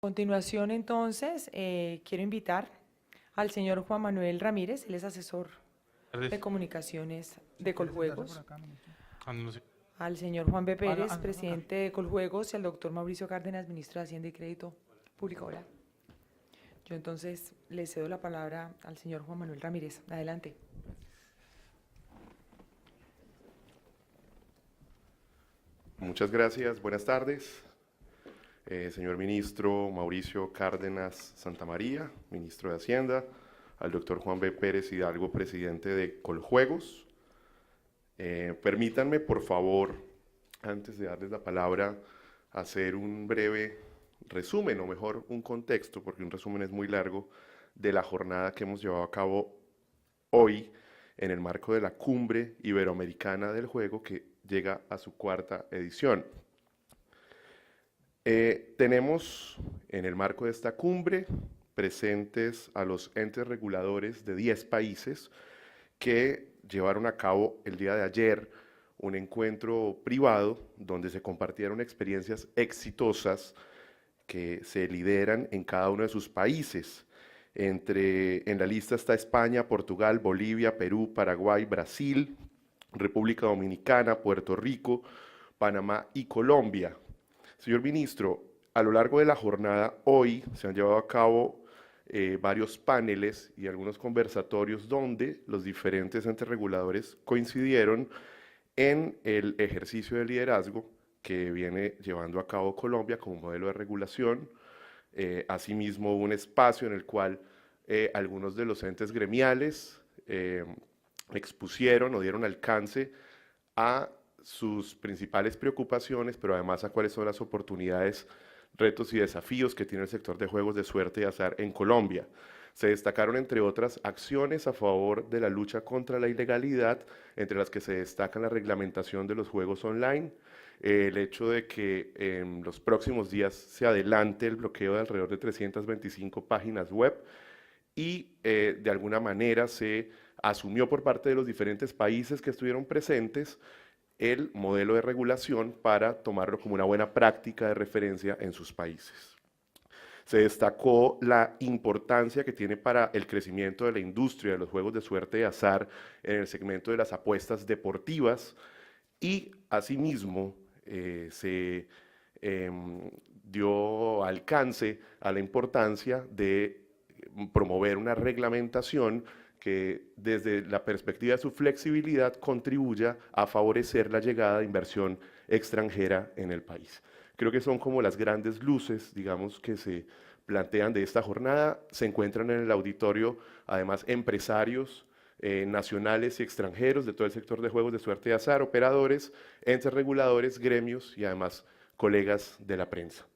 A continuación, entonces, quiero invitar al señor Juan Manuel Ramírez, él es asesor de Tardes. comunicaciones de ¿Quiere sentarse por Coljuegos, acá, ministro? No sé. al señor Juan B. Pérez, No, acá. presidente de Coljuegos, y al doctor Mauricio Cárdenas, ministro de Hacienda y Crédito Público. Hola. Yo entonces le cedo la palabra al señor Juan Manuel Ramírez. Adelante. Muchas gracias, buenas tardes. Señor ministro Mauricio Cárdenas Santamaría, ministro de Hacienda, al doctor Juan B. Pérez Hidalgo, presidente de Coljuegos. Permítanme, por favor, antes de darles la palabra, hacer un breve resumen, o mejor, un contexto, porque un resumen es muy largo, de la jornada que hemos llevado a cabo hoy en el marco de la Cumbre Iberoamericana del Juego, que llega a su cuarta edición. Tenemos en el marco de esta cumbre presentes a los entes reguladores de 10 países que llevaron a cabo el día de ayer un encuentro privado donde se compartieron experiencias exitosas que se lideran en cada uno de sus países. En la lista está España, Portugal, Bolivia, Perú, Paraguay, Brasil, República Dominicana, Puerto Rico, Panamá y Colombia. Señor ministro, a lo largo de la jornada hoy se han llevado a cabo varios paneles y algunos conversatorios donde los diferentes entes reguladores coincidieron en el ejercicio de liderazgo que viene llevando a cabo Colombia como modelo de regulación. Asimismo, hubo un espacio en el cual algunos de los entes gremiales expusieron o dieron alcance a sus principales preocupaciones, pero además a cuáles son las oportunidades, retos y desafíos que tiene el sector de juegos de suerte y azar en Colombia. Se destacaron, entre otras, acciones a favor de la lucha contra la ilegalidad, entre las que se destacan la reglamentación de los juegos online, el hecho de que en los próximos días se adelante el bloqueo de alrededor de 325 páginas web y de alguna manera se asumió por parte de los diferentes países que estuvieron presentes el modelo de regulación para tomarlo como una buena práctica de referencia en sus países. Se destacó la importancia que tiene para el crecimiento de la industria de los juegos de suerte y azar en el segmento de las apuestas deportivas y asimismo se dio alcance a la importancia de promover una reglamentación que desde la perspectiva de su flexibilidad contribuya a favorecer la llegada de inversión extranjera en el país. Creo que son como las grandes luces, digamos, que se plantean de esta jornada. Se encuentran en el auditorio, además, empresarios nacionales y extranjeros de todo el sector de juegos de suerte y azar, operadores, entes reguladores, gremios y además colegas de la prensa.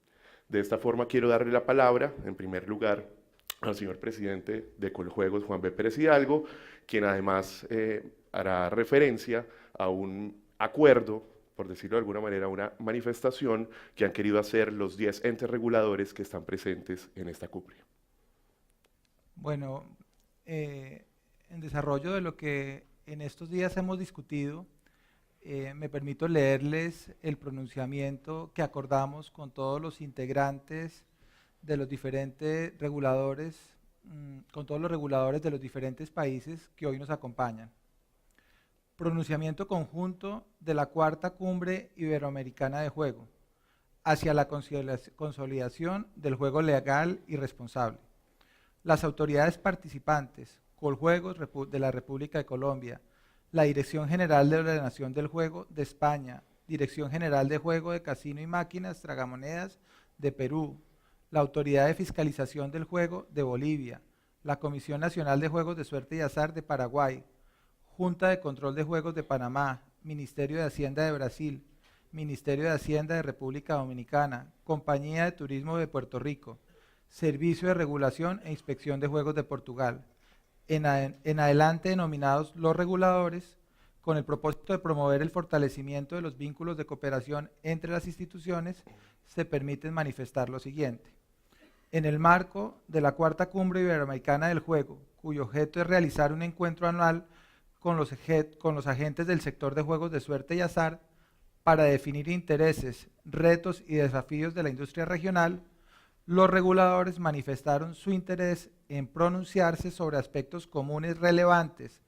De esta forma quiero darle la palabra, en primer lugar, al señor presidente de Coljuegos, Juan B. Pérez Hidalgo, quien además hará referencia a un acuerdo, por decirlo de alguna manera, una manifestación que han querido hacer los 10 entes reguladores que están presentes en esta cumbre. Bueno, en desarrollo de lo que en estos días hemos discutido, me permito leerles el pronunciamiento que acordamos con todos los integrantes de los diferentes reguladores, con todos los reguladores de los diferentes países que hoy nos acompañan. Pronunciamiento conjunto de la Cuarta Cumbre Iberoamericana de Juego hacia la consolidación del juego legal y responsable. Las autoridades participantes, Coljuegos de la República de Colombia, la Dirección General de Ordenación del Juego de España, Dirección General de Juego de Casino y Máquinas Tragamonedas de Perú, la Autoridad de Fiscalización del Juego de Bolivia, la Comisión Nacional de Juegos de Suerte y Azar de Paraguay, Junta de Control de Juegos de Panamá, Ministerio de Hacienda de Brasil, Ministerio de Hacienda de República Dominicana, Compañía de Turismo de Puerto Rico, Servicio de Regulación e Inspección de Juegos de Portugal, en adelante denominados los reguladores, con el propósito de promover el fortalecimiento de los vínculos de cooperación entre las instituciones, se permiten manifestar lo siguiente. En el marco de la Cuarta Cumbre Iberoamericana del Juego, cuyo objeto es realizar un encuentro anual con los agentes del sector de juegos de suerte y azar para definir intereses, retos y desafíos de la industria regional, los reguladores manifestaron su interés en pronunciarse sobre aspectos comunes relevantes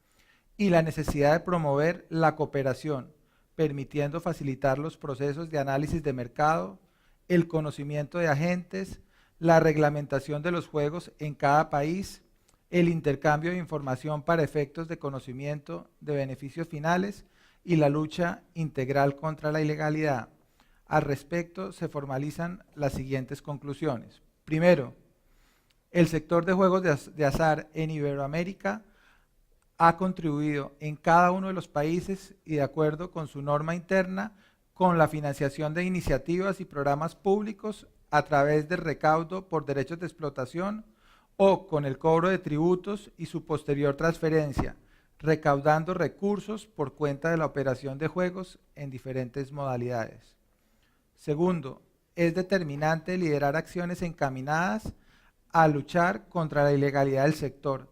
y la necesidad de promover la cooperación, permitiendo facilitar los procesos de análisis de mercado, el conocimiento de agentes, la reglamentación de los juegos en cada país, el intercambio de información para efectos de conocimiento de beneficios finales y la lucha integral contra la ilegalidad. Al respecto, se formalizan las siguientes conclusiones. Primero, el sector de juegos de azar en Iberoamérica ha contribuido en cada uno de los países y de acuerdo con su norma interna con la financiación de iniciativas y programas públicos a través del recaudo por derechos de explotación o con el cobro de tributos y su posterior transferencia, recaudando recursos por cuenta de la operación de juegos en diferentes modalidades. Segundo, es determinante liderar acciones encaminadas a luchar contra la ilegalidad del sector.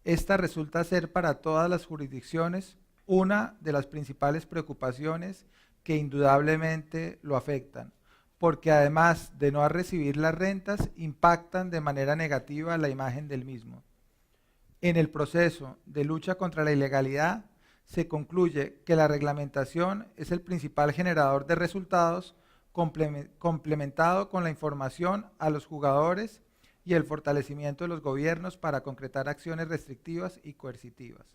Esta resulta ser para todas las jurisdicciones una de las principales preocupaciones que indudablemente lo afectan, porque además de no recibir las rentas, impactan de manera negativa la imagen del mismo. En el proceso de lucha contra la ilegalidad, se concluye que la reglamentación es el principal generador de resultados, complementado con la información a los jugadores y el fortalecimiento de los gobiernos para concretar acciones restrictivas y coercitivas.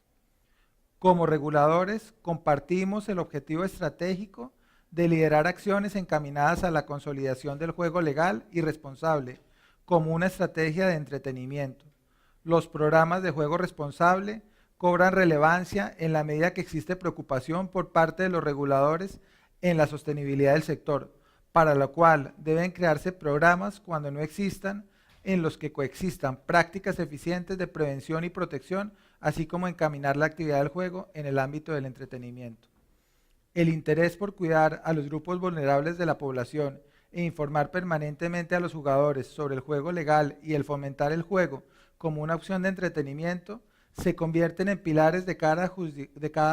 Como reguladores, compartimos el objetivo estratégico de liderar acciones encaminadas a la consolidación del juego legal y responsable como una estrategia de entretenimiento. Los programas de juego responsable cobran relevancia en la medida que existe preocupación por parte de los reguladores en la sostenibilidad del sector, para lo cual deben crearse programas cuando no existan, en los que coexistan prácticas eficientes de prevención y protección, así como encaminar la actividad del juego en el ámbito del entretenimiento. El interés por cuidar a los grupos vulnerables de la población e informar permanentemente a los jugadores sobre el juego legal y el fomentar el juego como una opción de entretenimiento se convierten en pilares de cada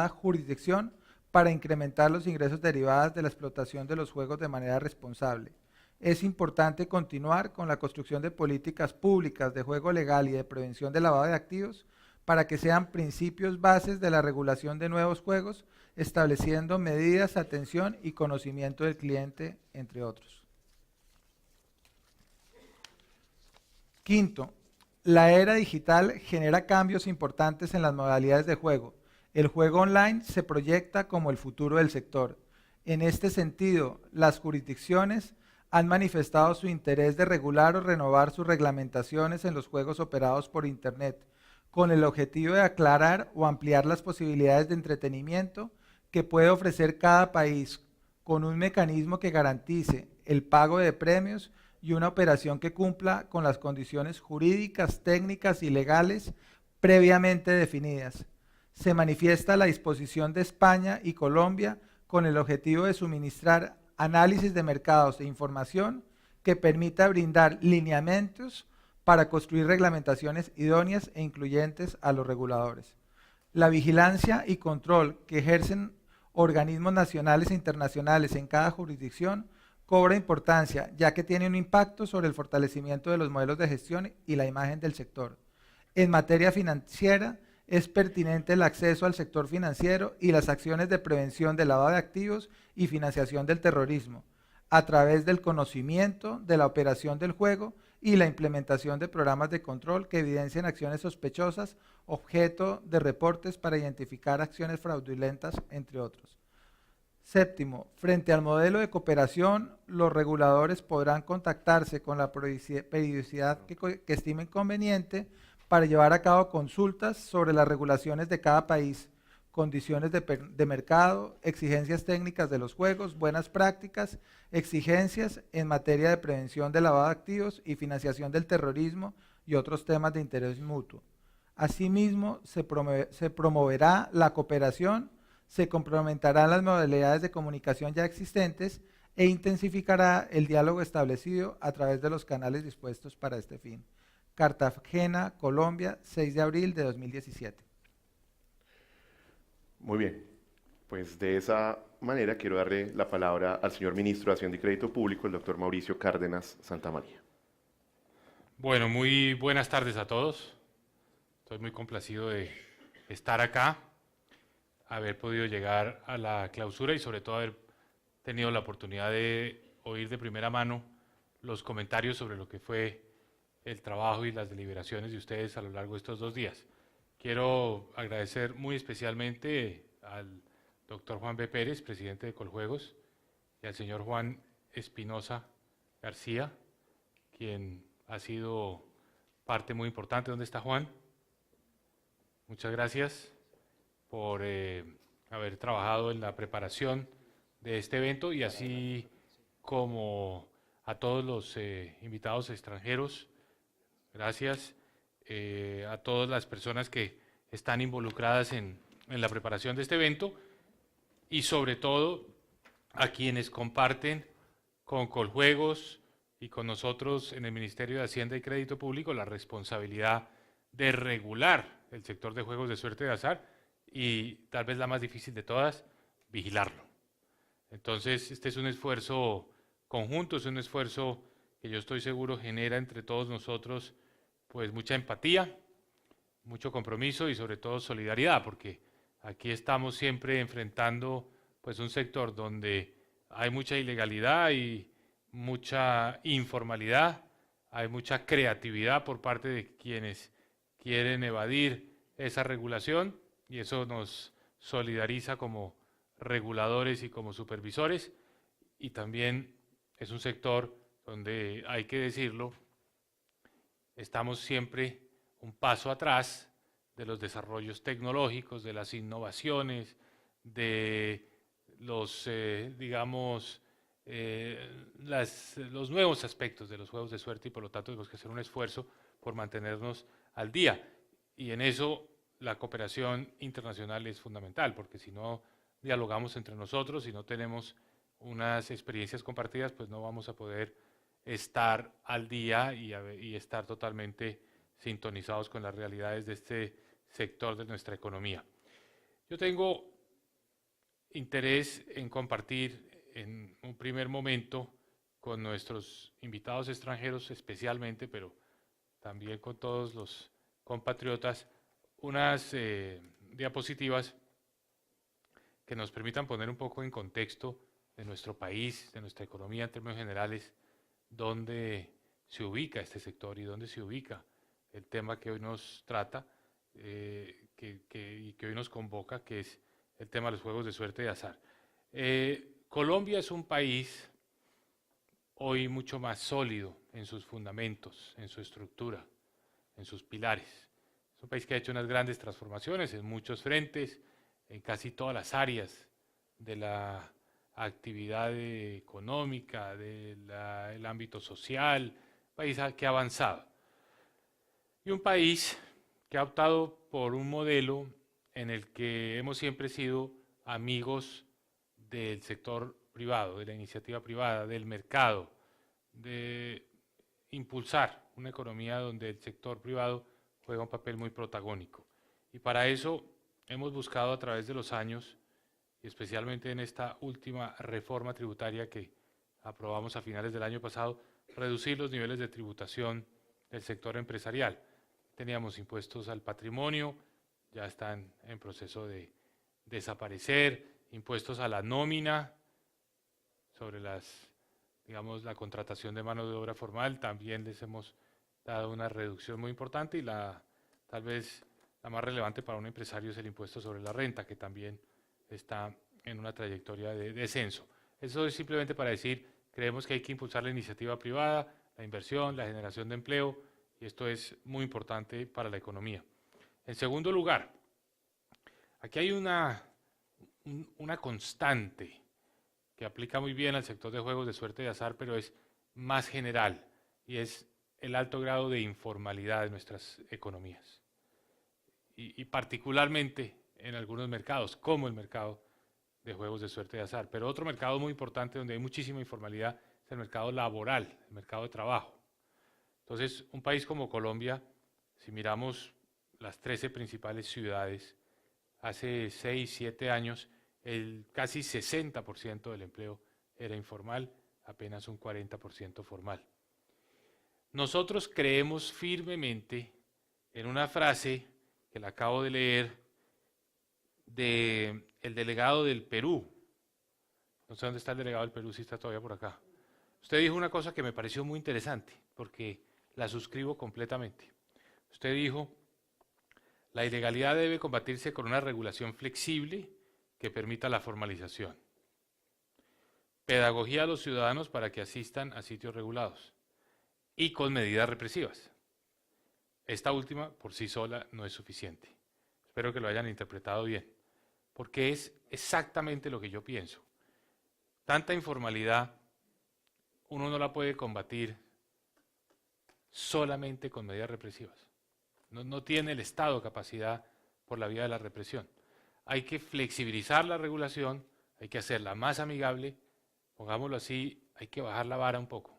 jurisdicción para incrementar los ingresos derivados de la explotación de los juegos de manera responsable. Es importante continuar con la construcción de políticas públicas de juego legal y de prevención del lavado de activos para que sean principios bases de la regulación de nuevos juegos, estableciendo medidas, atención y conocimiento del cliente, entre otros. Quinto, la era digital genera cambios importantes en las modalidades de juego. El juego online se proyecta como el futuro del sector. En este sentido, las jurisdicciones han manifestado su interés de regular o renovar sus reglamentaciones en los juegos operados por Internet, con el objetivo de aclarar o ampliar las posibilidades de entretenimiento que puede ofrecer cada país, con un mecanismo que garantice el pago de premios y una operación que cumpla con las condiciones jurídicas, técnicas y legales previamente definidas. Se manifiesta la disposición de España y Colombia con el objetivo de suministrar análisis de mercados e información que permita brindar lineamientos para construir reglamentaciones idóneas e incluyentes a los reguladores. La vigilancia y control que ejercen organismos nacionales e internacionales en cada jurisdicción cobra importancia, ya que tiene un impacto sobre el fortalecimiento de los modelos de gestión y la imagen del sector. En materia financiera, es pertinente el acceso al sector financiero y las acciones de prevención del lavado de activos y financiación del terrorismo, a través del conocimiento de la operación del juego y la implementación de programas de control que evidencien acciones sospechosas, objeto de reportes para identificar acciones fraudulentas, entre otros. Séptimo, frente al modelo de cooperación, los reguladores podrán contactarse con la periodicidad que estimen conveniente para llevar a cabo consultas sobre las regulaciones de cada país, condiciones de mercado, exigencias técnicas de los juegos, buenas prácticas, exigencias en materia de prevención del lavado de activos y financiación del terrorismo y otros temas de interés mutuo. Asimismo, se promoverá la cooperación, se complementarán las modalidades de comunicación ya existentes e intensificará el diálogo establecido a través de los canales dispuestos para este fin. Cartagena, Colombia, 6 de abril de 2017. Muy bien, pues de esa manera quiero darle la palabra al señor Ministro de Hacienda y Crédito Público, el doctor Mauricio Cárdenas Santamaría. Bueno, muy buenas tardes a todos. Estoy muy complacido de estar acá, haber podido llegar a la clausura y sobre todo haber tenido la oportunidad de oír de primera mano los comentarios sobre lo que fue el trabajo y las deliberaciones de ustedes a lo largo de estos 2 días. Quiero agradecer muy especialmente al doctor Juan B. Pérez, presidente de Coljuegos, y al señor Juan Espinosa García, quien ha sido parte muy importante. ¿Dónde está Juan? Muchas gracias por haber trabajado en la preparación de este evento y así como a todos los invitados extranjeros. Gracias a todas las personas que están involucradas en la preparación de este evento y sobre todo a quienes comparten con Coljuegos y con nosotros en el Ministerio de Hacienda y Crédito Público la responsabilidad de regular el sector de juegos de suerte de azar y tal vez la más difícil de todas, vigilarlo. Entonces, este es un esfuerzo conjunto, es un esfuerzo que yo estoy seguro genera entre todos nosotros pues mucha empatía, mucho compromiso y sobre todo solidaridad, porque aquí estamos siempre enfrentando pues un sector donde hay mucha ilegalidad y mucha informalidad, hay mucha creatividad por parte de quienes quieren evadir esa regulación y eso nos solidariza como reguladores y como supervisores y también es un sector donde hay que decirlo, estamos siempre un paso atrás de los desarrollos tecnológicos, de las innovaciones, de los, digamos, los nuevos aspectos de los juegos de suerte y por lo tanto tenemos que hacer un esfuerzo por mantenernos al día. Y en eso la cooperación internacional es fundamental, porque si no dialogamos entre nosotros, si no tenemos unas experiencias compartidas, pues no vamos a poder estar al día y estar totalmente sintonizados con las realidades de este sector de nuestra economía. Yo tengo interés en compartir en un primer momento con nuestros invitados extranjeros especialmente, pero también con todos los compatriotas, unas diapositivas que nos permitan poner un poco en contexto de nuestro país, de nuestra economía en términos generales, dónde se ubica este sector y dónde se ubica el tema que hoy nos trata y que hoy nos convoca, que es el tema de los juegos de suerte y de azar. Colombia es un país hoy mucho más sólido en sus fundamentos, en su estructura, en sus pilares. Es un país que ha hecho unas grandes transformaciones en muchos frentes, en casi todas las áreas de la actividad económica, del ámbito social, un país que ha avanzado. Y un país que ha optado por un modelo en el que hemos siempre sido amigos del sector privado, de la iniciativa privada, del mercado, de impulsar una economía donde el sector privado juega un papel muy protagónico. Y para eso hemos buscado a través de los años, y especialmente en esta última reforma tributaria que aprobamos a finales del año pasado, reducir los niveles de tributación del sector empresarial. Teníamos impuestos al patrimonio, ya están en proceso de desaparecer, impuestos a la nómina, sobre digamos, la contratación de mano de obra formal, también les hemos dado una reducción muy importante y tal vez la más relevante para un empresario es el impuesto sobre la renta, que también está en una trayectoria de descenso. Eso es simplemente para decir, creemos que hay que impulsar la iniciativa privada, la inversión, la generación de empleo, y esto es muy importante para la economía. En segundo lugar, aquí hay una constante que aplica muy bien al sector de juegos de suerte y de azar, pero es más general, y es el alto grado de informalidad de nuestras economías. Y particularmente en algunos mercados, como el mercado de juegos de suerte y de azar. Pero otro mercado muy importante donde hay muchísima informalidad es el mercado laboral, el mercado de trabajo. Entonces, un país como Colombia, si miramos las 13 principales ciudades, hace 6, 7 años, el casi 60% del empleo era informal, apenas un 40% formal. Nosotros creemos firmemente en una frase que la acabo de leer del delegado del Perú. No sé dónde está el delegado del Perú, si está todavía por acá. Usted dijo una cosa que me pareció muy interesante, porque la suscribo completamente. Usted dijo, la ilegalidad debe combatirse con una regulación flexible que permita la formalización. Pedagogía a los ciudadanos para que asistan a sitios regulados. Y con medidas represivas. Esta última, por sí sola, no es suficiente. Espero que lo hayan interpretado bien, porque es exactamente lo que yo pienso. Tanta informalidad, uno no la puede combatir solamente con medidas represivas. No tiene el Estado capacidad por la vía de la represión. Hay que flexibilizar la regulación, hay que hacerla más amigable, pongámoslo así, hay que bajar la vara un poco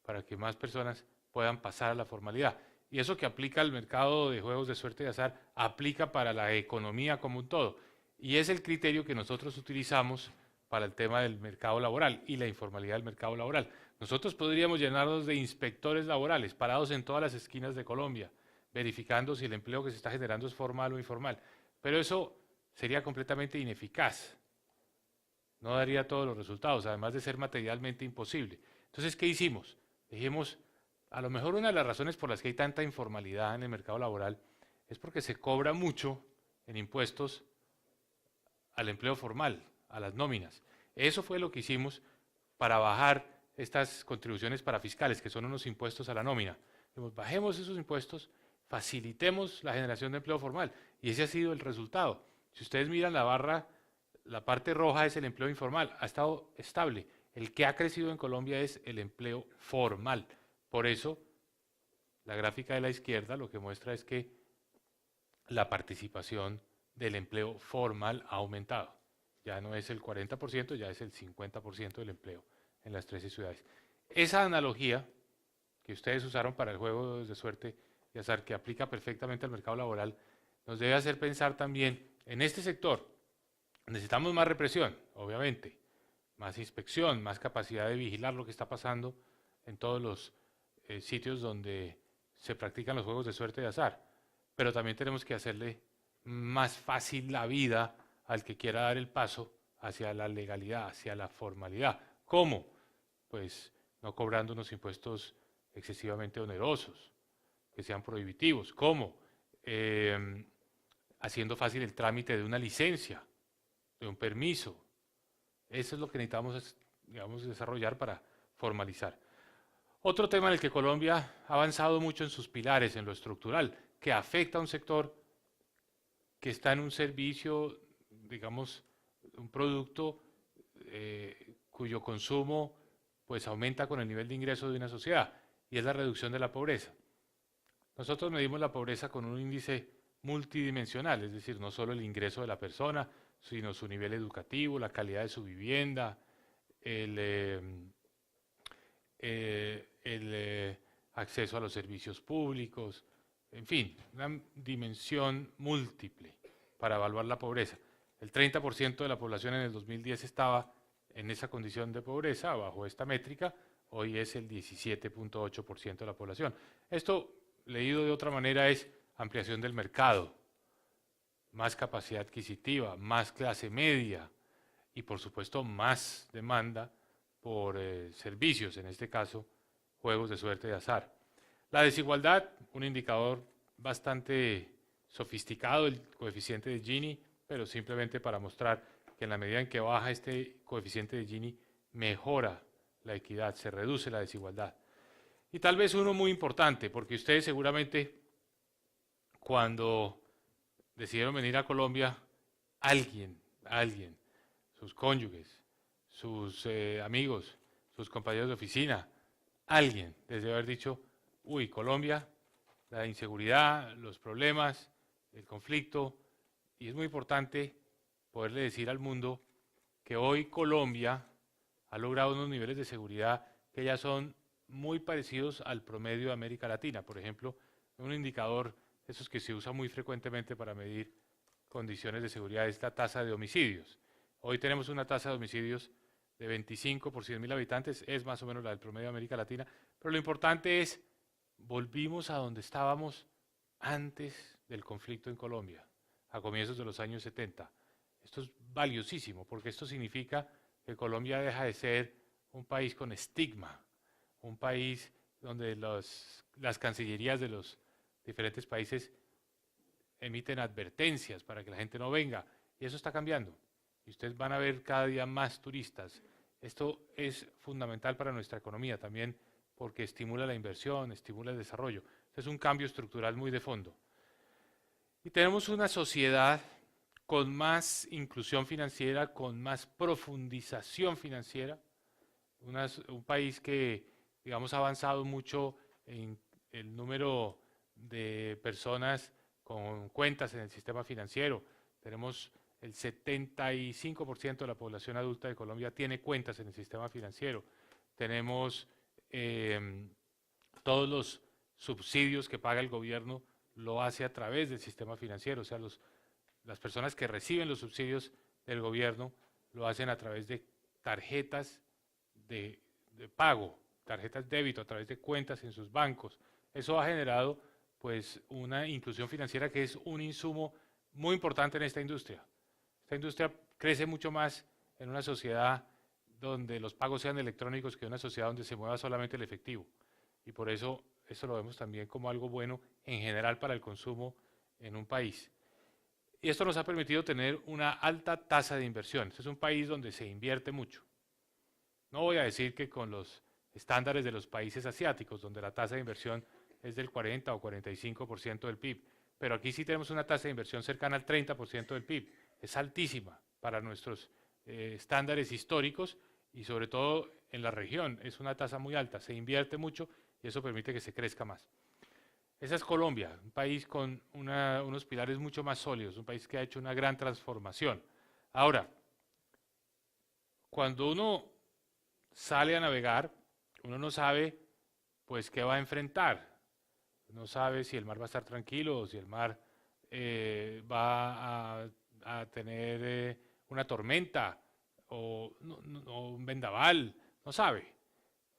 para que más personas puedan pasar a la formalidad. Y eso que aplica al mercado de juegos de suerte y azar, aplica para la economía como un todo. Y es el criterio que nosotros utilizamos para el tema del mercado laboral y la informalidad del mercado laboral. Nosotros podríamos llenarnos de inspectores laborales parados en todas las esquinas de Colombia, verificando si el empleo que se está generando es formal o informal. Pero eso sería completamente ineficaz. No daría todos los resultados, además de ser materialmente imposible. Entonces, ¿qué hicimos? Dijimos, a lo mejor una de las razones por las que hay tanta informalidad en el mercado laboral es porque se cobra mucho en impuestos al empleo formal, a las nóminas. Eso fue lo que hicimos para bajar estas contribuciones parafiscales, que son unos impuestos a la nómina. Dijimos, bajemos esos impuestos, facilitemos la generación de empleo formal. Y ese ha sido el resultado. Si ustedes miran la barra, la parte roja es el empleo informal, ha estado estable. El que ha crecido en Colombia es el empleo formal. Por eso, la gráfica de la izquierda lo que muestra es que la participación del empleo formal ha aumentado. Ya no es el 40%, ya es el 50% del empleo en las 13 ciudades. Esa analogía que ustedes usaron para el juego de suerte y azar, que aplica perfectamente al mercado laboral, nos debe hacer pensar también en este sector. Necesitamos más represión, obviamente, más inspección, más capacidad de vigilar lo que está pasando en todos los sitios donde se practican los juegos de suerte y azar. Pero también tenemos que hacerle más fácil la vida al que quiera dar el paso hacia la legalidad, hacia la formalidad. ¿Cómo? Pues no cobrando unos impuestos excesivamente onerosos, que sean prohibitivos. ¿Cómo? Haciendo fácil el trámite de una licencia, de un permiso. Eso es lo que necesitamos, digamos, desarrollar para formalizar. Otro tema en el que Colombia ha avanzado mucho en sus pilares, en lo estructural, que afecta a un sector que está en un servicio, digamos, un producto cuyo consumo pues aumenta con el nivel de ingreso de una sociedad, y es la reducción de la pobreza. Nosotros medimos la pobreza con un índice multidimensional, es decir, no solo el ingreso de la persona, sino su nivel educativo, la calidad de su vivienda, el acceso a los servicios públicos, en fin, una dimensión múltiple para evaluar la pobreza. El 30% de la población en el 2010 estaba en esa condición de pobreza, bajo esta métrica, hoy es el 17.8% de la población. Esto, leído de otra manera, es ampliación del mercado, más capacidad adquisitiva, más clase media y, por supuesto, más demanda por servicios, en este caso, juegos de suerte y azar. La desigualdad, un indicador bastante sofisticado, el coeficiente de Gini, pero simplemente para mostrar que en la medida en que baja este coeficiente de Gini, mejora la equidad, se reduce la desigualdad. Y tal vez uno muy importante, porque ustedes seguramente cuando decidieron venir a Colombia, alguien, sus cónyuges, sus amigos, sus compañeros de oficina, alguien les debe haber dicho, uy, Colombia, la inseguridad, los problemas, el conflicto, y es muy importante poderle decir al mundo que hoy Colombia ha logrado unos niveles de seguridad que ya son muy parecidos al promedio de América Latina. Por ejemplo, un indicador, esos que se usa muy frecuentemente para medir condiciones de seguridad, es la tasa de homicidios. Hoy tenemos una tasa de homicidios de 25 por 100.000 habitantes, es más o menos la del promedio de América Latina, pero lo importante es volvimos a donde estábamos antes del conflicto en Colombia, a comienzos de los años 70. Esto es valiosísimo porque esto significa que Colombia deja de ser un país con estigma, un país donde las cancillerías de los diferentes países emiten advertencias para que la gente no venga, y eso está cambiando. Y ustedes van a ver cada día más turistas. Esto es fundamental para nuestra economía también porque estimula la inversión, estimula el desarrollo. Es un cambio estructural muy de fondo. Y tenemos una sociedad con más inclusión financiera, con más profundización financiera, un país que, digamos, ha avanzado mucho en el número de personas con cuentas en el sistema financiero. Tenemos el 75% de la población adulta de Colombia tiene cuentas en el sistema financiero. Tenemos todos los subsidios que paga el gobierno lo hace a través del sistema financiero, o sea, las personas que reciben los subsidios del gobierno lo hacen a través de tarjetas de pago, tarjetas débito, a través de cuentas en sus bancos. Eso ha generado pues una inclusión financiera que es un insumo muy importante en esta industria. Esta industria crece mucho más en una sociedad donde los pagos sean electrónicos que en una sociedad donde se mueva solamente el efectivo. Y por eso lo vemos también como algo bueno en general para el consumo en un país. Y esto nos ha permitido tener una alta tasa de inversión. Este es un país donde se invierte mucho. No voy a decir que con los estándares de los países asiáticos, donde la tasa de inversión es del 40 o 45% del PIB, pero aquí sí tenemos una tasa de inversión cercana al 30% del PIB. Es altísima para nuestros estándares históricos y sobre todo en la región es una tasa muy alta, se invierte mucho y eso permite que se crezca más. Esa es Colombia, un país con unos pilares mucho más sólidos, un país que ha hecho una gran transformación. Ahora, cuando uno sale a navegar, uno no sabe pues qué va a enfrentar. No sabe si el mar va a estar tranquilo o si el mar va a tener una tormenta o un vendaval, no sabe.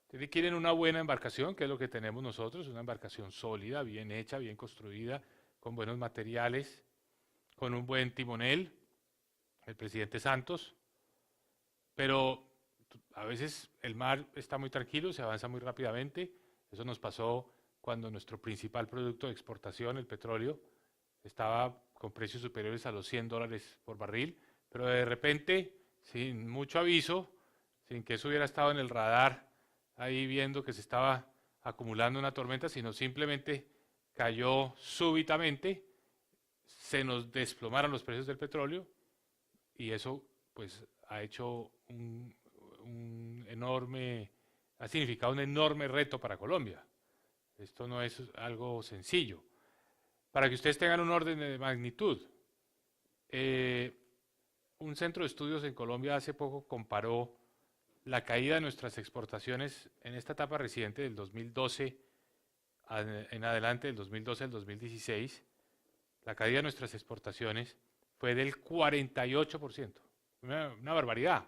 Ustedes quieren una buena embarcación, que es lo que tenemos nosotros, una embarcación sólida, bien hecha, bien construida, con buenos materiales, con un buen timonel, el presidente Santos, pero a veces el mar está muy tranquilo, se avanza muy rápidamente. Eso nos pasó cuando nuestro principal producto de exportación, el petróleo, estaba con precios superiores a los $100 por barril, pero de repente, sin mucho aviso, sin que eso hubiera estado en el radar, ahí viendo que se estaba acumulando una tormenta, sino simplemente cayó súbitamente, se nos desplomaron los precios del petróleo y eso pues ha hecho ha significado un enorme reto para Colombia. Esto no es algo sencillo. Para que ustedes tengan un orden de magnitud, un centro de estudios en Colombia hace poco comparó la caída de nuestras exportaciones en esta etapa reciente del 2012 en adelante, del 2012 al 2016, la caída de nuestras exportaciones fue del 48%. Una barbaridad.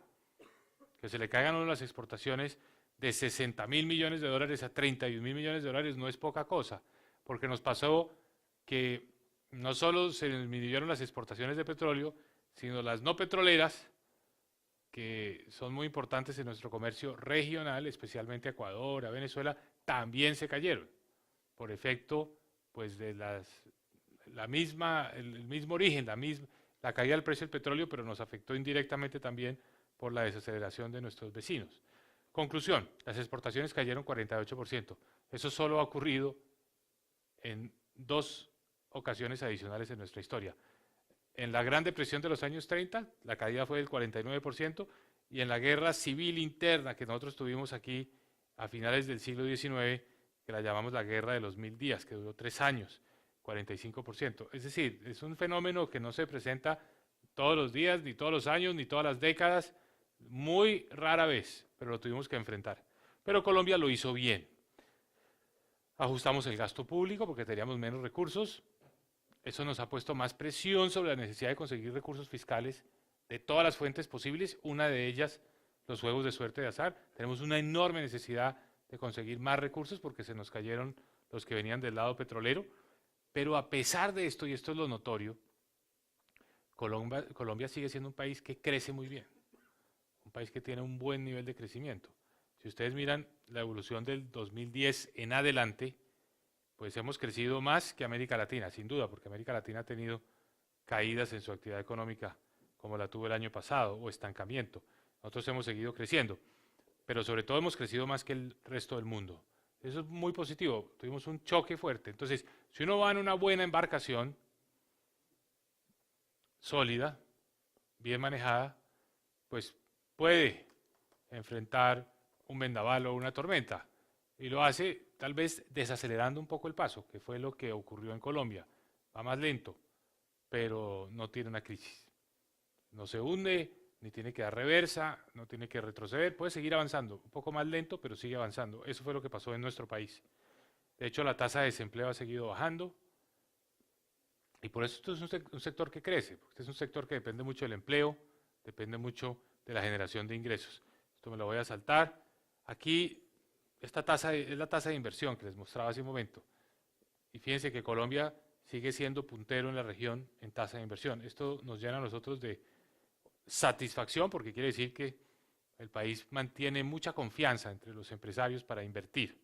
Que se le caigan a uno las exportaciones de 60.000 millones de dólares a 31.000 millones de dólares no es poca cosa, porque nos pasó que no solo se disminuyeron las exportaciones de petróleo, sino las no petroleras, que son muy importantes en nuestro comercio regional, especialmente a Ecuador, a Venezuela, también se cayeron, por efecto pues, de el mismo origen, la caída del precio del petróleo, pero nos afectó indirectamente también por la desaceleración de nuestros vecinos. Conclusión, las exportaciones cayeron 48%. Eso solo ha ocurrido en 2 ocasiones adicionales en nuestra historia. En la Gran Depresión de los años 30, la caída fue del 49%, y en la guerra civil interna que nosotros tuvimos aquí a finales del siglo XIX, que la llamamos la Guerra de los 1000 días, que duró 3 años, 45%. Es decir, es un fenómeno que no se presenta todos los días, ni todos los años, ni todas las décadas, muy rara vez, pero lo tuvimos que enfrentar. Pero Colombia lo hizo bien. Ajustamos el gasto público porque teníamos menos recursos. Eso nos ha puesto más presión sobre la necesidad de conseguir recursos fiscales de todas las fuentes posibles, una de ellas los juegos de suerte de azar. Tenemos una enorme necesidad de conseguir más recursos porque se nos cayeron los que venían del lado petrolero, pero a pesar de esto, y esto es lo notorio, Colombia sigue siendo un país que crece muy bien, un país que tiene un buen nivel de crecimiento. Si ustedes miran la evolución del 2010 en adelante, pues hemos crecido más que América Latina, sin duda, porque América Latina ha tenido caídas en su actividad económica como la tuvo el año pasado, o estancamiento. Nosotros hemos seguido creciendo, pero sobre todo hemos crecido más que el resto del mundo. Eso es muy positivo, tuvimos un choque fuerte. Entonces, si uno va en una buena embarcación, sólida, bien manejada, pues puede enfrentar un vendaval o una tormenta. Y lo hace tal vez desacelerando un poco el paso, que fue lo que ocurrió en Colombia. Va más lento, pero no tiene una crisis. No se hunde, ni tiene que dar reversa, no tiene que retroceder, puede seguir avanzando, un poco más lento, pero sigue avanzando. Eso fue lo que pasó en nuestro país. De hecho, la tasa de desempleo ha seguido bajando, y por eso esto es un sector que crece, porque este es un sector que depende mucho del empleo, depende mucho de la generación de ingresos. Esto me lo voy a saltar. Aquí, esta tasa es la tasa de inversión que les mostraba hace un momento. Y fíjense que Colombia sigue siendo puntero en la región en tasa de inversión. Esto nos llena a nosotros de satisfacción, porque quiere decir que el país mantiene mucha confianza entre los empresarios para invertir.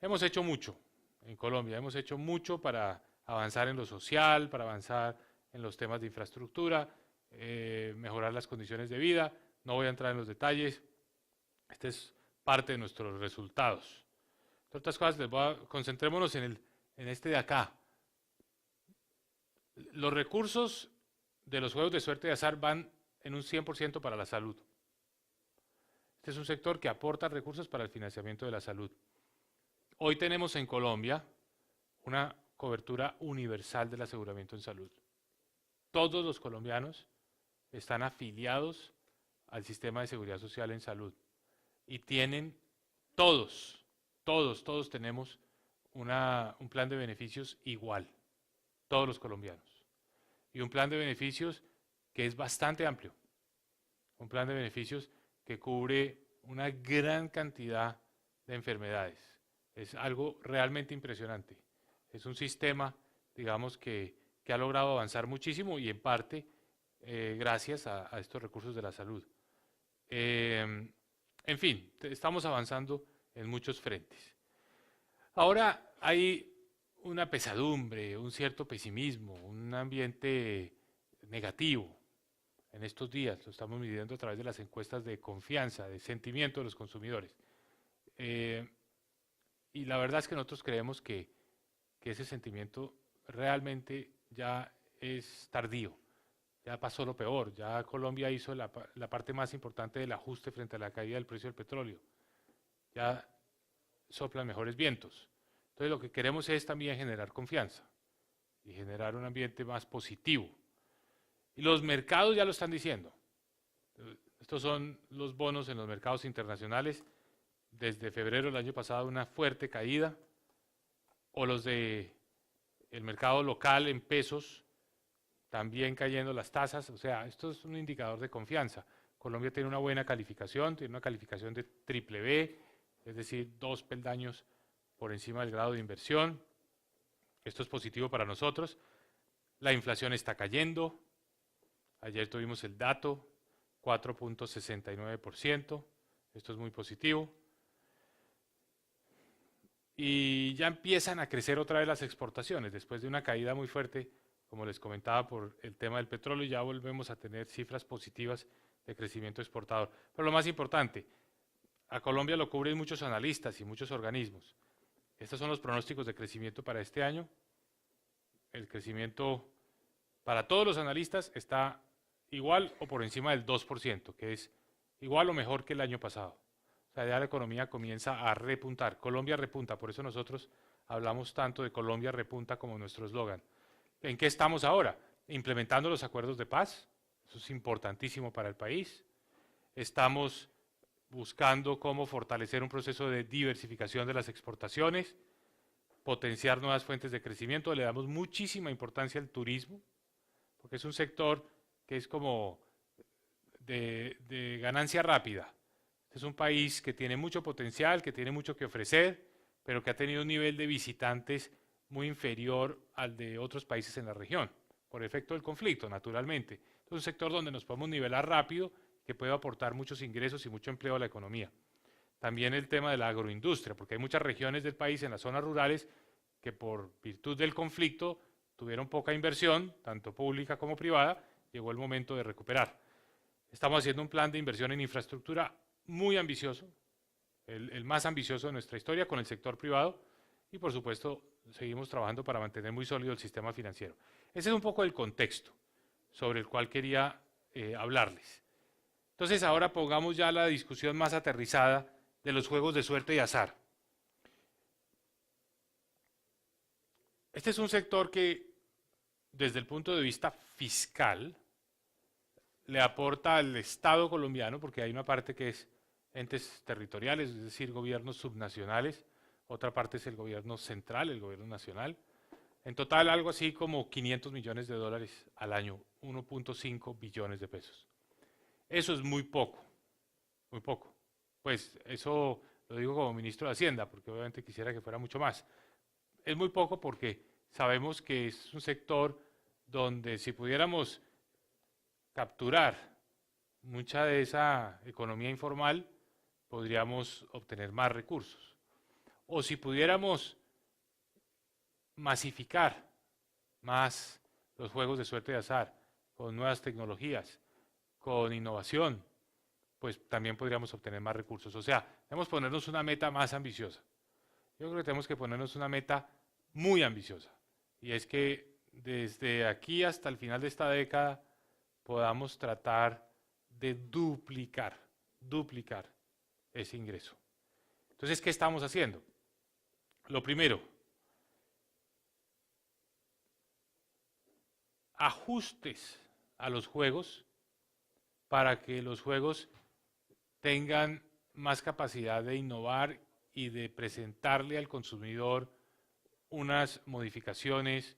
Hemos hecho mucho en Colombia, hemos hecho mucho para avanzar en lo social, para avanzar en los temas de infraestructura, mejorar las condiciones de vida. No voy a entrar en los detalles. Este es parte de nuestros resultados. Entre otras cosas, concentrémonos en este de acá. Los recursos de los juegos de suerte y azar van en un 100% para la salud. Este es un sector que aporta recursos para el financiamiento de la salud. Hoy tenemos en Colombia una cobertura universal del aseguramiento en salud. Todos los colombianos están afiliados al sistema de seguridad social en salud y tienen todos tenemos un plan de beneficios igual, todos los colombianos. Y un plan de beneficios que es bastante amplio, un plan de beneficios que cubre una gran cantidad de enfermedades. Es algo realmente impresionante. Es un sistema, digamos, que ha logrado avanzar muchísimo y en parte gracias a estos recursos de la salud. En fin, estamos avanzando en muchos frentes. Ahora hay una pesadumbre, un cierto pesimismo, un ambiente negativo en estos días. Lo estamos midiendo a través de las encuestas de confianza, de sentimiento de los consumidores. Y la verdad es que nosotros creemos que ese sentimiento realmente ya es tardío. Ya pasó lo peor. Ya Colombia hizo la parte más importante del ajuste frente a la caída del precio del petróleo. Ya soplan mejores vientos. Entonces lo que queremos es también generar confianza y generar un ambiente más positivo. Y los mercados ya lo están diciendo. Estos son los bonos en los mercados internacionales. Desde febrero del año pasado una fuerte caída. O los del mercado local en pesos, también cayendo las tasas. O sea, esto es un indicador de confianza. Colombia tiene una buena calificación, tiene una calificación de BBB, es decir, 2 peldaños por encima del grado de inversión. Esto es positivo para nosotros. La inflación está cayendo. Ayer tuvimos el dato, 4.69%. Esto es muy positivo. Y ya empiezan a crecer otra vez las exportaciones, después de una caída muy fuerte, como les comentaba, por el tema del petróleo, ya volvemos a tener cifras positivas de crecimiento exportador. Pero lo más importante, a Colombia lo cubren muchos analistas y muchos organismos. Estos son los pronósticos de crecimiento para este año. El crecimiento para todos los analistas está igual o por encima del 2%, que es igual o mejor que el año pasado. O sea, ya la economía comienza a repuntar. Colombia repunta, por eso nosotros hablamos tanto de Colombia repunta como nuestro eslogan. ¿En qué estamos ahora? Implementando los acuerdos de paz, eso es importantísimo para el país. Estamos buscando cómo fortalecer un proceso de diversificación de las exportaciones, potenciar nuevas fuentes de crecimiento. Le damos muchísima importancia al turismo, porque es un sector que es como de ganancia rápida. Es un país que tiene mucho potencial, que tiene mucho que ofrecer, pero que ha tenido un nivel de visitantes muy inferior al de otros países en la región, por efecto del conflicto, naturalmente. Es un sector donde nos podemos nivelar rápido, que puede aportar muchos ingresos y mucho empleo a la economía. También el tema de la agroindustria, porque hay muchas regiones del país en las zonas rurales que por virtud del conflicto tuvieron poca inversión, tanto pública como privada, llegó el momento de recuperar. Estamos haciendo un plan de inversión en infraestructura muy ambicioso, el más ambicioso de nuestra historia con el sector privado, y por supuesto seguimos trabajando para mantener muy sólido el sistema financiero. Ese es un poco el contexto sobre el cual quería hablarles. Entonces ahora pongamos ya la discusión más aterrizada de los juegos de suerte y azar. Este es un sector que, desde el punto de vista fiscal, le aporta al Estado colombiano, porque hay una parte que es entes territoriales, es decir, gobiernos subnacionales, otra parte es el gobierno central, el gobierno nacional. En total, algo así como 500 millones de dólares al año, 1.5 billones de pesos. Eso es muy poco, muy poco. Pues eso lo digo como ministro de Hacienda, porque obviamente quisiera que fuera mucho más. Es muy poco porque sabemos que es un sector donde si pudiéramos capturar mucha de esa economía informal, podríamos obtener más recursos. O si pudiéramos masificar más los juegos de suerte y azar con nuevas tecnologías, con innovación, pues también podríamos obtener más recursos. O sea, debemos ponernos una meta más ambiciosa. Yo creo que tenemos que ponernos una meta muy ambiciosa, y es que desde aquí hasta el final de esta década podamos tratar de duplicar ese ingreso. Entonces, ¿qué estamos haciendo? Lo primero, ajustes a los juegos para que los juegos tengan más capacidad de innovar y de presentarle al consumidor unas modificaciones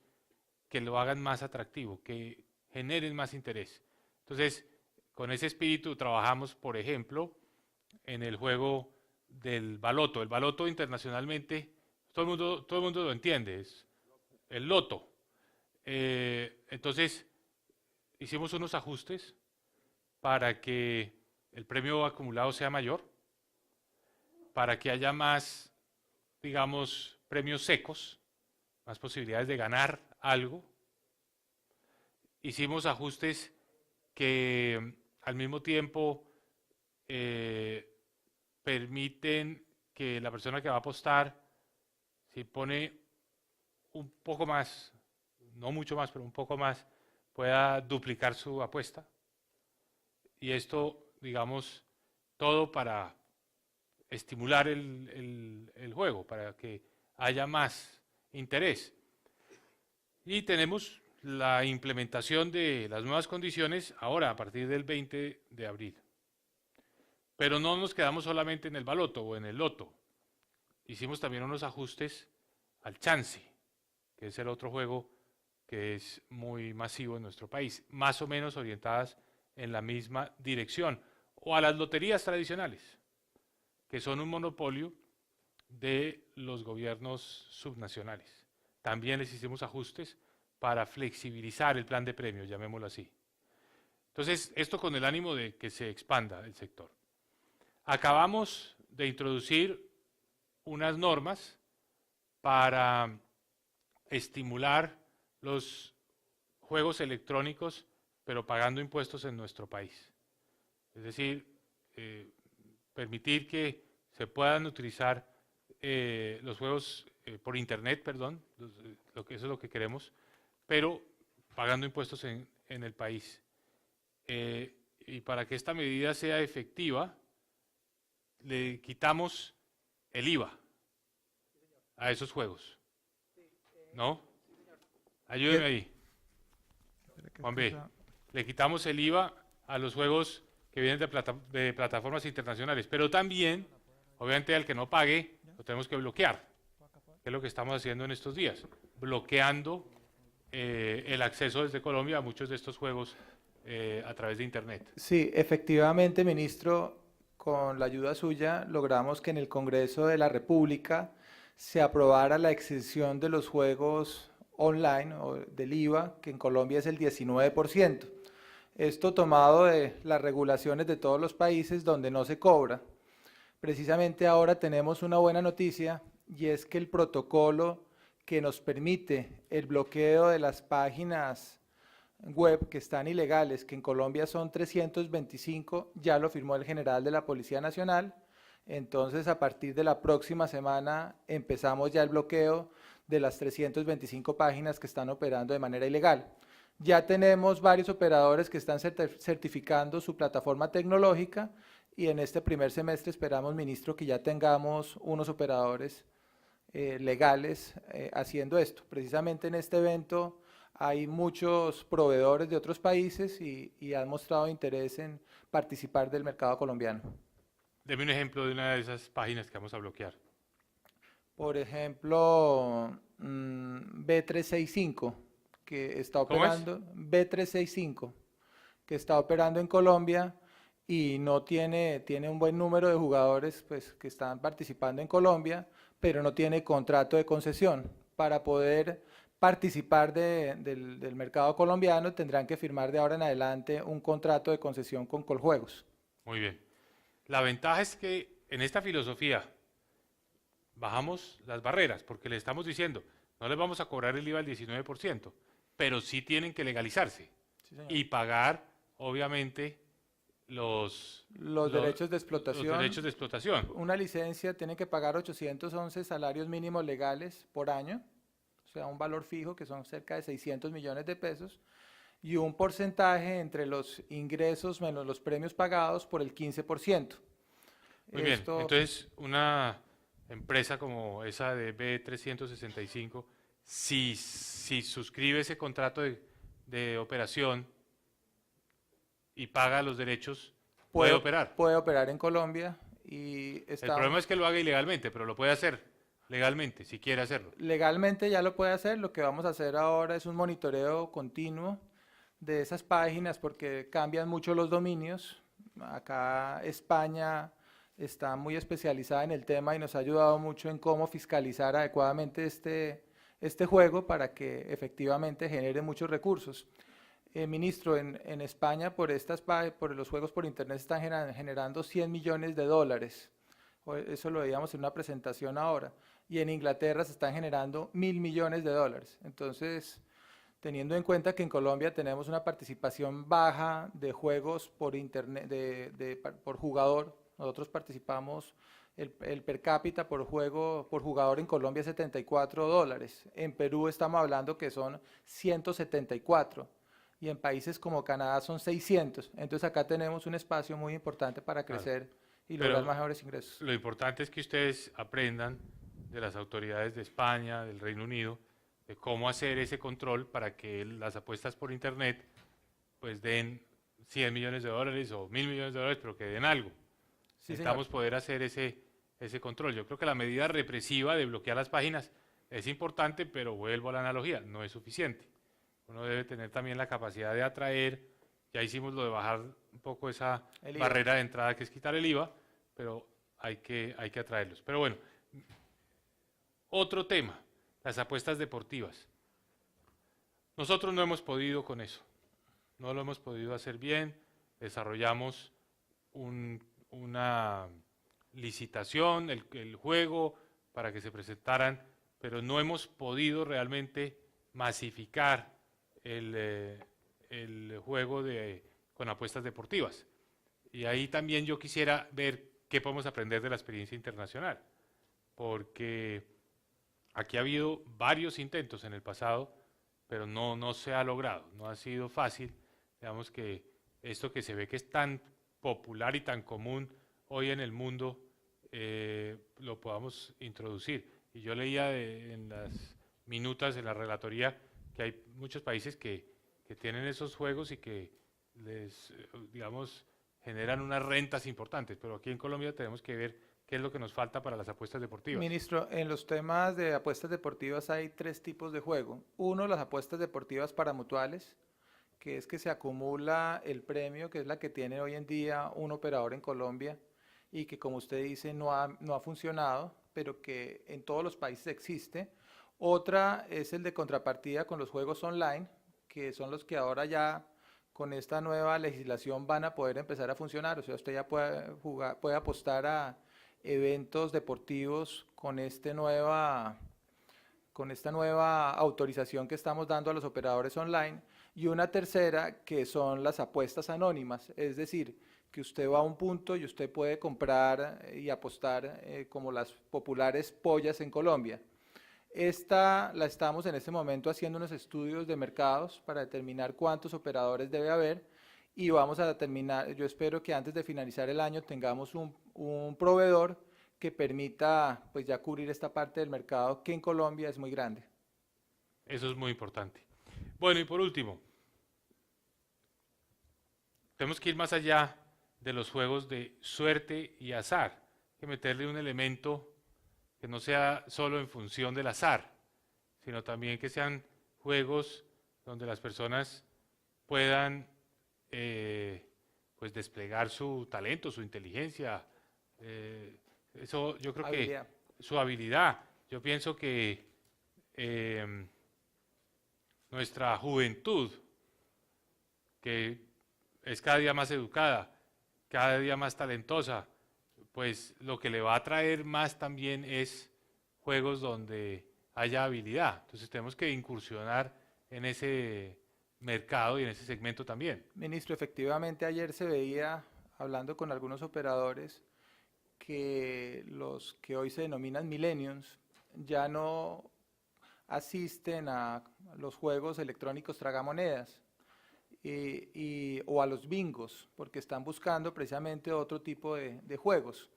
que lo hagan más atractivo, que generen más interés. Entonces, con ese espíritu trabajamos, por ejemplo, en el juego del baloto. El baloto internacionalmente, todo el mundo lo entiende, es el loto. Entonces, hicimos unos ajustes para que el premio acumulado sea mayor, para que haya más, digamos, premios secos, más posibilidades de ganar algo. Hicimos ajustes que al mismo tiempo permiten que la persona que va a apostar, si pone un poco más, no mucho más, pero un poco más, pueda duplicar su apuesta. Y esto, digamos, todo para estimular el juego, para que haya más interés. Y tenemos la implementación de las nuevas condiciones ahora, a partir del 20 de abril. Pero no nos quedamos solamente en el baloto o en el loto. Hicimos también unos ajustes al chance, que es el otro juego que es muy masivo en nuestro país, más o menos orientadas en la misma dirección, o a las loterías tradicionales, que son un monopolio de los gobiernos subnacionales. También les hicimos ajustes para flexibilizar el plan de premios, llamémoslo así. Entonces, esto con el ánimo de que se expanda el sector. Acabamos de introducir unas normas para estimular los juegos electrónicos, pero pagando impuestos en nuestro país. Es decir, permitir que se puedan utilizar los juegos por internet, perdón, eso es lo que queremos, pero pagando impuestos en el país. Y para que esta medida sea efectiva, le quitamos el IVA a esos juegos. ¿No? Ayúdeme ahí. Juan B. Le quitamos el IVA a los juegos que vienen de plataformas internacionales, pero también, obviamente, al que no pague, lo tenemos que bloquear, que es lo que estamos haciendo en estos días, bloqueando el acceso desde Colombia a muchos de estos juegos a través de Internet. Sí, efectivamente, ministro, con la ayuda suya logramos que en el Congreso de la República se aprobara la exención de los juegos online o del IVA, que en Colombia es el 19%. Esto tomado de las regulaciones de todos los países donde no se cobra. Precisamente ahora tenemos una buena noticia y es que el protocolo que nos permite el bloqueo de las páginas web que están ilegales, que en Colombia son 325, ya lo firmó el general de la Policía Nacional. Entonces, a partir de la próxima semana empezamos ya el bloqueo de las 325 páginas que están operando de manera ilegal. Ya tenemos varios operadores que están certificando su plataforma tecnológica y en este primer semestre esperamos, ministro, que ya tengamos unos operadores legales haciendo esto. Precisamente en este evento hay muchos proveedores de otros países y han mostrado interés en participar del mercado colombiano. Deme un ejemplo de una de esas páginas que vamos a bloquear. Por ejemplo, B365, que está ¿Cómo es? operando, B365, que está operando en Colombia y no tiene un buen número de jugadores pues, que están participando en Colombia, pero no tiene contrato de concesión. Para poder participar del mercado colombiano tendrán que firmar de ahora en adelante un contrato de concesión con Coljuegos. Muy bien. La ventaja es que en esta filosofía bajamos las barreras, porque le estamos diciendo, no les vamos a cobrar el IVA al 19%, pero sí tienen que legalizarse Sí, señor. y pagar, obviamente, los derechos de explotación. Los derechos de explotación. Una licencia tiene que pagar 811 salarios mínimos legales por año, o sea, un valor fijo que son cerca de 600 millones de pesos, y un porcentaje entre los ingresos menos los premios pagados por el 15%. Muy bien, entonces una empresa como esa de B365, si suscribe ese contrato de operación y paga los derechos, puede operar. Puede operar en Colombia y El problema es que lo haga ilegalmente, pero lo puede hacer legalmente, si quiere hacerlo. legalmente ya lo puede hacer. Lo que vamos a hacer ahora es un monitoreo continuo de esas páginas porque cambian mucho los dominios. Acá España está muy especializada en el tema y nos ha ayudado mucho en cómo fiscalizar adecuadamente este juego para que efectivamente genere muchos recursos. Ministro, en España por los juegos por internet están generando 100 millones de dólares. Eso lo veíamos en una presentación ahora. Y en Inglaterra se están generando 1.000 millones de dólares. Entonces, teniendo en cuenta que en Colombia tenemos una participación baja de juegos por internet, por jugador, nosotros participamos, el per cápita por jugador en Colombia es 74 dólares. En Perú estamos hablando que son 174 y en países como Canadá son 600. Entonces acá tenemos un espacio muy importante para crecer y lograr mejores ingresos. Lo importante es que ustedes aprendan de las autoridades de España, del Reino Unido, de cómo hacer ese control para que las apuestas por internet pues den 100 millones de dólares o 1.000 millones de dólares, pero que den algo. Sí, Necesitamos señor. poder hacer ese control. Yo creo que la medida represiva de bloquear las páginas es importante, pero vuelvo a la analogía, no es suficiente. Uno debe tener también la capacidad de atraer, ya hicimos lo de bajar un poco esa barrera de entrada que es quitar el IVA, pero hay que atraerlos. Pero bueno, otro tema, las apuestas deportivas. Nosotros no hemos podido con eso, no lo hemos podido hacer bien, desarrollamos una licitación, el juego, para que se presentaran, pero no hemos podido realmente masificar el juego con apuestas deportivas. Y ahí también yo quisiera ver qué podemos aprender de la experiencia internacional, porque aquí ha habido varios intentos en el pasado, pero no se ha logrado, no ha sido fácil. Digamos que esto que se ve que es tan popular y tan común hoy en el mundo, lo podamos introducir. Y yo leía en las minutas de la relatoría que hay muchos países que tienen esos juegos y que les, digamos, generan unas rentas importantes, pero aquí en Colombia tenemos que ver qué es lo que nos falta para las apuestas deportivas. Ministro, en los temas de apuestas deportivas hay 3 tipos de juego. Uno, las apuestas deportivas para mutuales, que es que se acumula el premio, que es la que tiene hoy en día un operador en Colombia y que, como usted dice, no ha funcionado, pero que en todos los países existe. Otra es el de contrapartida con los juegos online, que son los que ahora ya con esta nueva legislación van a poder empezar a funcionar. O sea, usted ya puede jugar, puede apostar a eventos deportivos con esta nueva autorización que estamos dando a los operadores online. Y una tercera que son las apuestas anónimas, es decir, que usted va a un punto y usted puede comprar y apostar como las populares pollas en Colombia. Esta la estamos en este momento haciendo unos estudios de mercados para determinar cuántos operadores debe haber y vamos a determinar, yo espero que antes de finalizar el año tengamos un proveedor que permita pues ya cubrir esta parte del mercado que en Colombia es muy grande. Eso es muy importante. Bueno, y por último, tenemos que ir más allá de los juegos de suerte y azar, hay que meterle un elemento que no sea solo en función del azar, sino también que sean juegos donde las personas puedan pues desplegar su talento, su inteligencia, eso yo creo Habilidad. que su habilidad. Yo pienso que nuestra juventud, que es cada día más educada, cada día más talentosa, pues lo que le va a traer más también es juegos donde haya habilidad. Entonces tenemos que incursionar en ese mercado y en ese segmento también. Ministro, efectivamente ayer se veía, hablando con algunos operadores, que los que hoy se denominan millennials ya no asisten a los juegos electrónicos tragamonedas o a los bingos, porque están buscando precisamente otro tipo de juegos.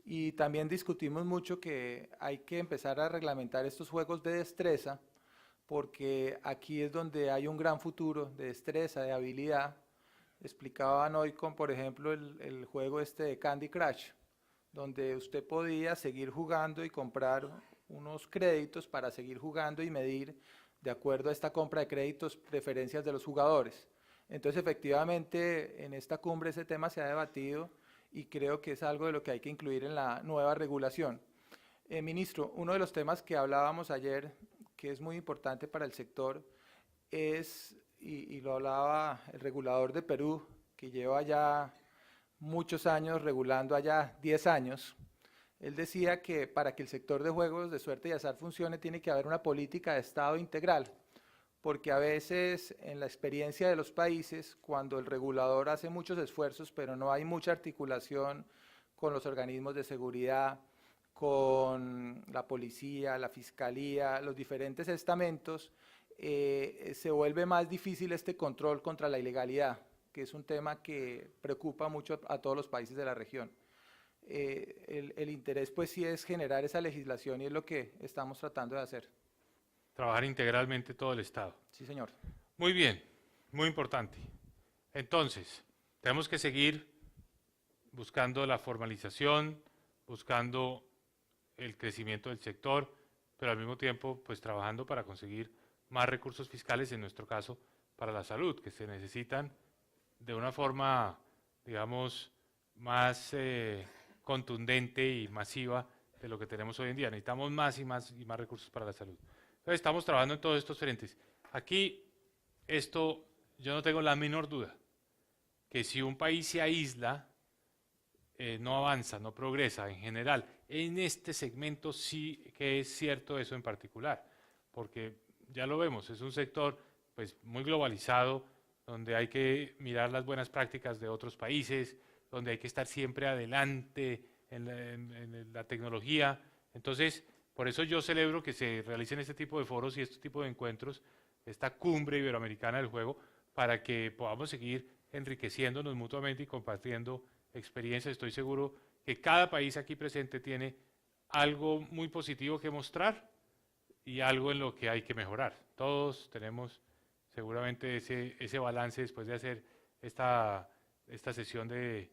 Y también discutimos mucho que hay que empezar a reglamentar estos juegos de destreza, porque aquí es donde hay un gran futuro de destreza, de habilidad. Explicaban hoy con, por ejemplo, el juego este de Candy Crush, donde usted podía seguir jugando y comprar unos créditos para seguir jugando y medir, de acuerdo a esta compra de créditos, preferencias de los jugadores. Entonces, efectivamente, en esta cumbre ese tema se ha debatido y creo que es algo de lo que hay que incluir en la nueva regulación. Ministro, uno de los temas que hablábamos ayer, que es muy importante para el sector, es, y lo hablaba el regulador de Perú, que lleva ya muchos años regulando, allá 10 años, él decía que para que el sector de juegos de suerte y azar funcione tiene que haber una política de Estado integral, porque a veces en la experiencia de los países, cuando el regulador hace muchos esfuerzos, pero no hay mucha articulación con los organismos de seguridad, con la policía, la fiscalía, los diferentes estamentos, se vuelve más difícil este control contra la ilegalidad, que es un tema que preocupa mucho a todos los países de la región. El interés pues sí es generar esa legislación y es lo que estamos tratando de hacer. Trabajar integralmente todo el Estado. Sí, señor. Muy bien, muy importante. Entonces, tenemos que seguir buscando la formalización, buscando el crecimiento del sector, pero al mismo tiempo, pues trabajando para conseguir más recursos fiscales, en nuestro caso, para la salud, que se necesitan de una forma, digamos, más contundente y masiva de lo que tenemos hoy en día. Necesitamos más y más recursos para la salud. Entonces, estamos trabajando en todos estos frentes. Aquí, esto, yo no tengo la menor duda, que si un país se aísla, no avanza, no progresa en general. En este segmento sí que es cierto eso en particular, porque ya lo vemos, es un sector pues, muy globalizado, donde hay que mirar las buenas prácticas de otros países, donde hay que estar siempre adelante en la tecnología. Entonces, por eso yo celebro que se realicen este tipo de foros y este tipo de encuentros, esta cumbre iberoamericana del juego, para que podamos seguir enriqueciéndonos mutuamente y compartiendo experiencias. Estoy seguro que cada país aquí presente tiene algo muy positivo que mostrar y algo en lo que hay que mejorar. Todos tenemos seguramente ese balance después de hacer esta sesión de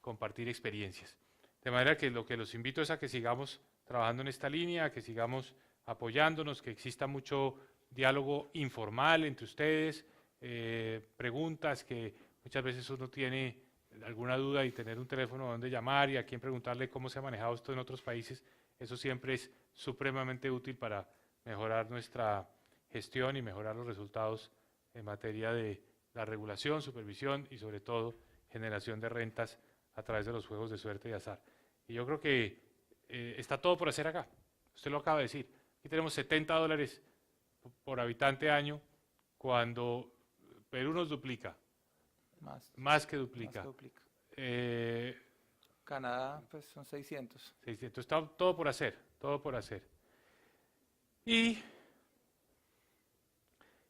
compartir experiencias. De manera que lo que los invito es a que sigamos trabajando en esta línea, que sigamos apoyándonos, que exista mucho diálogo informal entre ustedes, preguntas que muchas veces uno tiene alguna duda y tener un teléfono donde llamar y a quién preguntarle cómo se ha manejado esto en otros países Eso siempre es supremamente útil para mejorar nuestra gestión y mejorar los resultados en materia de la regulación, supervisión y sobre todo generación de rentas a través de los juegos de suerte y azar. Y yo creo que está todo por hacer acá. Usted lo acaba de decir. Aquí tenemos $70 por habitante año, cuando Perú nos duplica, más que duplica. Canadá, pues son 600. 600. Está todo por hacer, todo por hacer. Y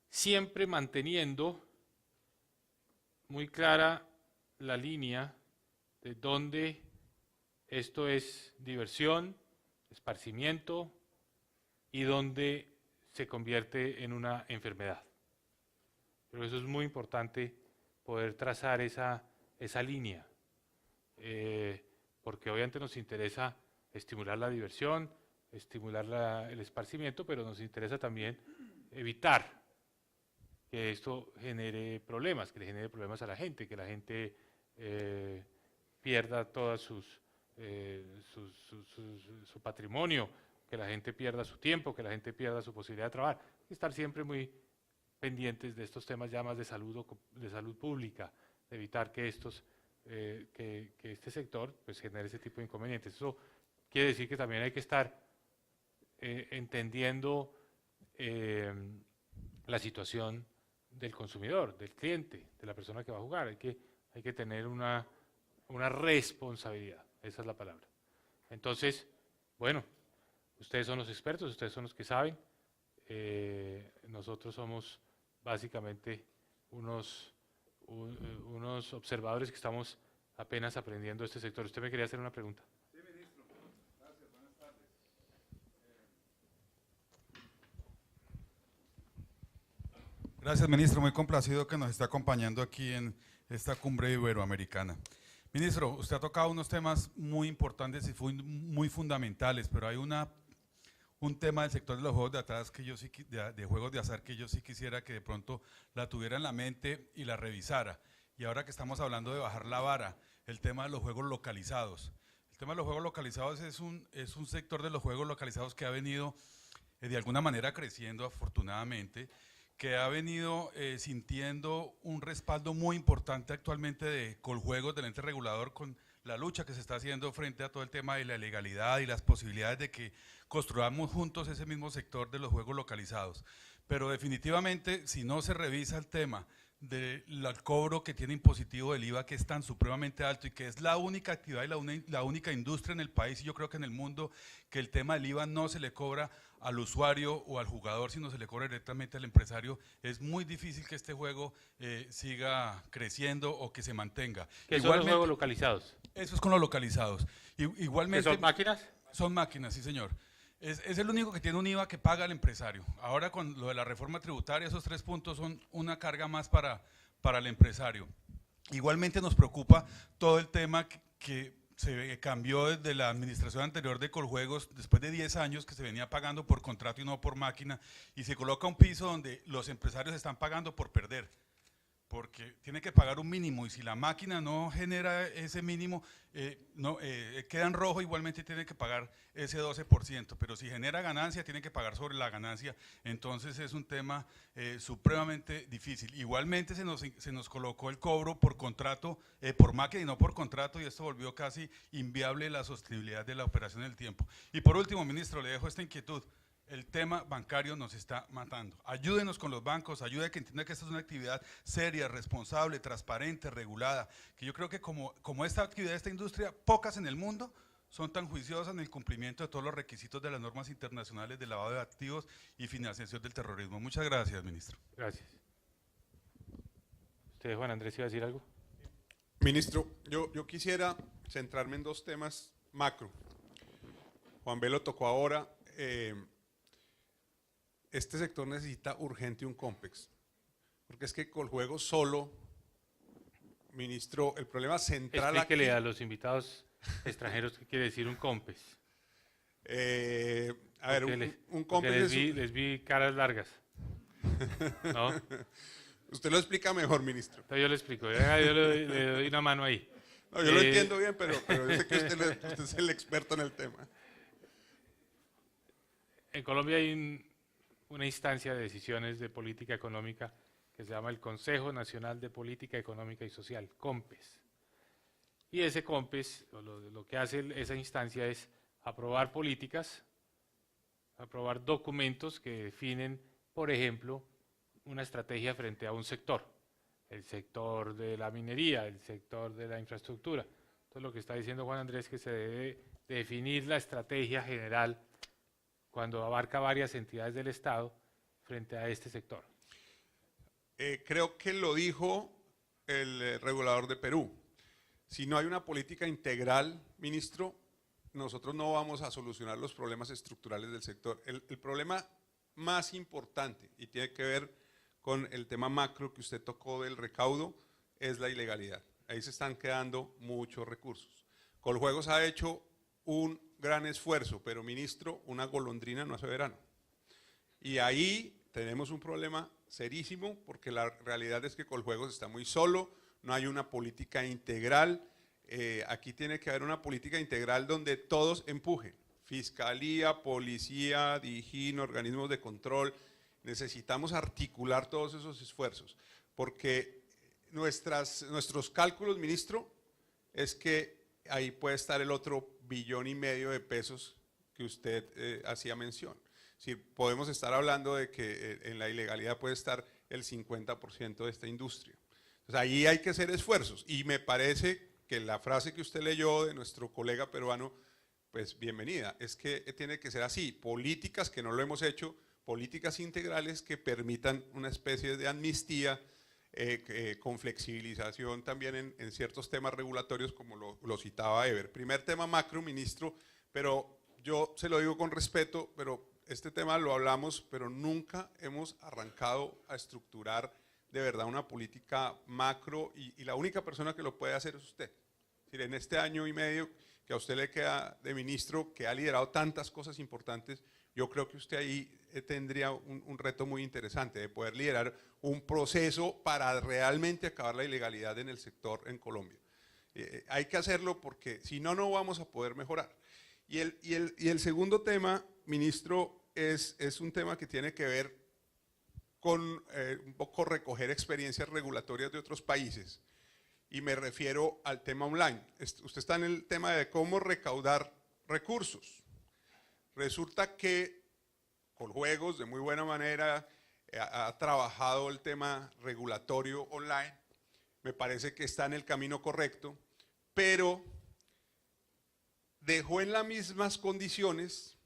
siempre manteniendo muy clara la línea de dónde esto es diversión, esparcimiento y dónde se convierte en una enfermedad. Pero eso es muy importante, poder trazar esa línea, porque obviamente nos interesa estimular la diversión, estimular el esparcimiento, pero nos interesa también evitar que esto genere problemas, que le genere problemas a la gente, que la gente pierda toda su patrimonio, que la gente pierda su tiempo, que la gente pierda su posibilidad de trabajar. Hay que estar siempre muy pendientes de estos temas ya más de salud pública, de evitar que este sector pues genere ese tipo de inconvenientes. Eso quiere decir que también hay que estar entendiendo la situación del consumidor, del cliente, de la persona que va a jugar. Hay que tener una responsabilidad, esa es la palabra. Entonces, bueno, ustedes son los expertos, ustedes son los que saben. Nosotros somos básicamente unos observadores que estamos apenas aprendiendo este sector. Usted me quería hacer una pregunta. Sí, ministro. Gracias, buenas tardes. Gracias, ministro. Muy complacido que nos esté acompañando aquí en esta cumbre iberoamericana. Ministro, usted ha tocado unos temas muy importantes y muy fundamentales, pero hay un tema del sector de los juegos de azar que yo sí, de juegos de azar que yo sí quisiera que de pronto la tuviera en la mente y la revisara. Y ahora que estamos hablando de bajar la vara, el tema de los juegos localizados. El tema de los juegos localizados es un sector de los juegos localizados que ha venido de alguna manera creciendo afortunadamente, que ha venido sintiendo un respaldo muy importante actualmente de Coljuegos, del ente regulador, con la lucha que se está haciendo frente a todo el tema de la legalidad y las posibilidades de que construyamos juntos ese mismo sector de los juegos localizados. Pero definitivamente, si no se revisa el tema del cobro que tiene impositivo del IVA, que es tan supremamente alto y que es la única actividad y la única industria en el país y yo creo que en el mundo que el tema del IVA no se le cobra al usuario o al jugador, sino se le cobra directamente al empresario, es muy difícil que este juego siga creciendo o que se mantenga. ¿Qué son los juegos localizados? Eso es con los localizados. Igualmente, ¿Que son máquinas? Son máquinas, sí señor. Es el único que tiene un IVA que paga el empresario. Ahora con lo de la reforma tributaria, esos 3 puntos son una carga más para el empresario. Igualmente nos preocupa todo el tema que se cambió desde la administración anterior de Coljuegos, después de 10 años que se venía pagando por contrato y no por máquina, y se coloca un piso donde los empresarios están pagando por perder, porque tiene que pagar un mínimo, y si la máquina no genera ese mínimo, queda en rojo, igualmente tiene que pagar ese 12%, pero si genera ganancia, tiene que pagar sobre la ganancia, entonces es un tema supremamente difícil. Igualmente se nos colocó el cobro por contrato, por máquina y no por contrato, y esto volvió casi inviable la sostenibilidad de la operación en el tiempo. Y por último, ministro, le dejo esta inquietud. El tema bancario nos está matando. Ayúdenos con los bancos, ayude a que entienda que esta es una actividad seria, responsable, transparente, regulada, que yo creo que como esta actividad, esta industria, pocas en el mundo son tan juiciosas en el cumplimiento de todos los requisitos de las normas internacionales de lavado de activos y financiación del terrorismo. Muchas gracias, ministro. Gracias. ¿Usted, Juan Andrés, iba a decir algo? Ministro, yo quisiera centrarme en 2 temas macro. Juan B. lo tocó ahora. Este sector necesita urgente un COMPEX, porque es que Coljuegos solo, ministro, el problema central Explíquele aquí, a los invitados extranjeros qué quiere decir un COMPEX. a ver, un Porque COMPEX les vi caras largas. ¿No? Usted lo explica mejor, ministro. Entonces yo le explico, yo le doy una mano ahí. No, yo lo entiendo bien, pero yo sé que usted es el experto en el tema. En Colombia hay una instancia de decisiones de política económica que se llama el Consejo Nacional de Política Económica y Social, COMPES. Y ese COMPES, lo que hace esa instancia es aprobar políticas, aprobar documentos que definen, por ejemplo, una estrategia frente a un sector, el sector de la minería, el sector de la infraestructura. Entonces lo que está diciendo Juan Andrés es que se debe definir la estrategia general cuando abarca varias entidades del Estado frente a este sector. Creo que lo dijo el regulador de Perú. Si no hay una política integral, ministro, nosotros no vamos a solucionar los problemas estructurales del sector. El problema más importante, y tiene que ver con el tema macro que usted tocó del recaudo, es la ilegalidad. Ahí se están quedando muchos recursos. Coljuegos ha hecho un gran esfuerzo, pero ministro, una golondrina no hace verano. Y ahí tenemos un problema serísimo, porque la realidad es que Coljuegos está muy solo, no hay una política integral. Aquí tiene que haber una política integral donde todos empujen, fiscalía, policía, DIJÍN, organismos de control. Necesitamos articular todos esos esfuerzos, porque nuestros cálculos, ministro, es que ahí puede estar el otro 1,5 billones de pesos que usted hacía mención. Si podemos estar hablando de que en la ilegalidad puede estar el 50% de esta industria. Entonces ahí hay que hacer esfuerzos, y me parece que la frase que usted leyó de nuestro colega peruano, pues bienvenida, es que tiene que ser así, políticas que no lo hemos hecho, políticas integrales que permitan una especie de amnistía, con flexibilización también en ciertos temas regulatorios, como lo citaba Ever. Primer tema macro, ministro, pero yo se lo digo con respeto, pero este tema lo hablamos, pero nunca hemos arrancado a estructurar de verdad una política macro, y la única persona que lo puede hacer es usted. Es decir, en este año y medio que a usted le queda de ministro, que ha liderado tantas cosas importantes, yo creo que usted ahí tendría un reto muy interesante de poder liderar un proceso para realmente acabar la ilegalidad en el sector en Colombia. Hay que hacerlo, porque si no, no vamos a poder mejorar. Y el segundo tema, ministro, es un tema que tiene que ver con un poco recoger experiencias regulatorias de otros países, y me refiero al tema online. Usted está en el tema de cómo recaudar recursos. Resulta que Coljuegos de muy buena manera ha trabajado el tema regulatorio online, me parece que está en el camino correcto, pero dejó en las mismas condiciones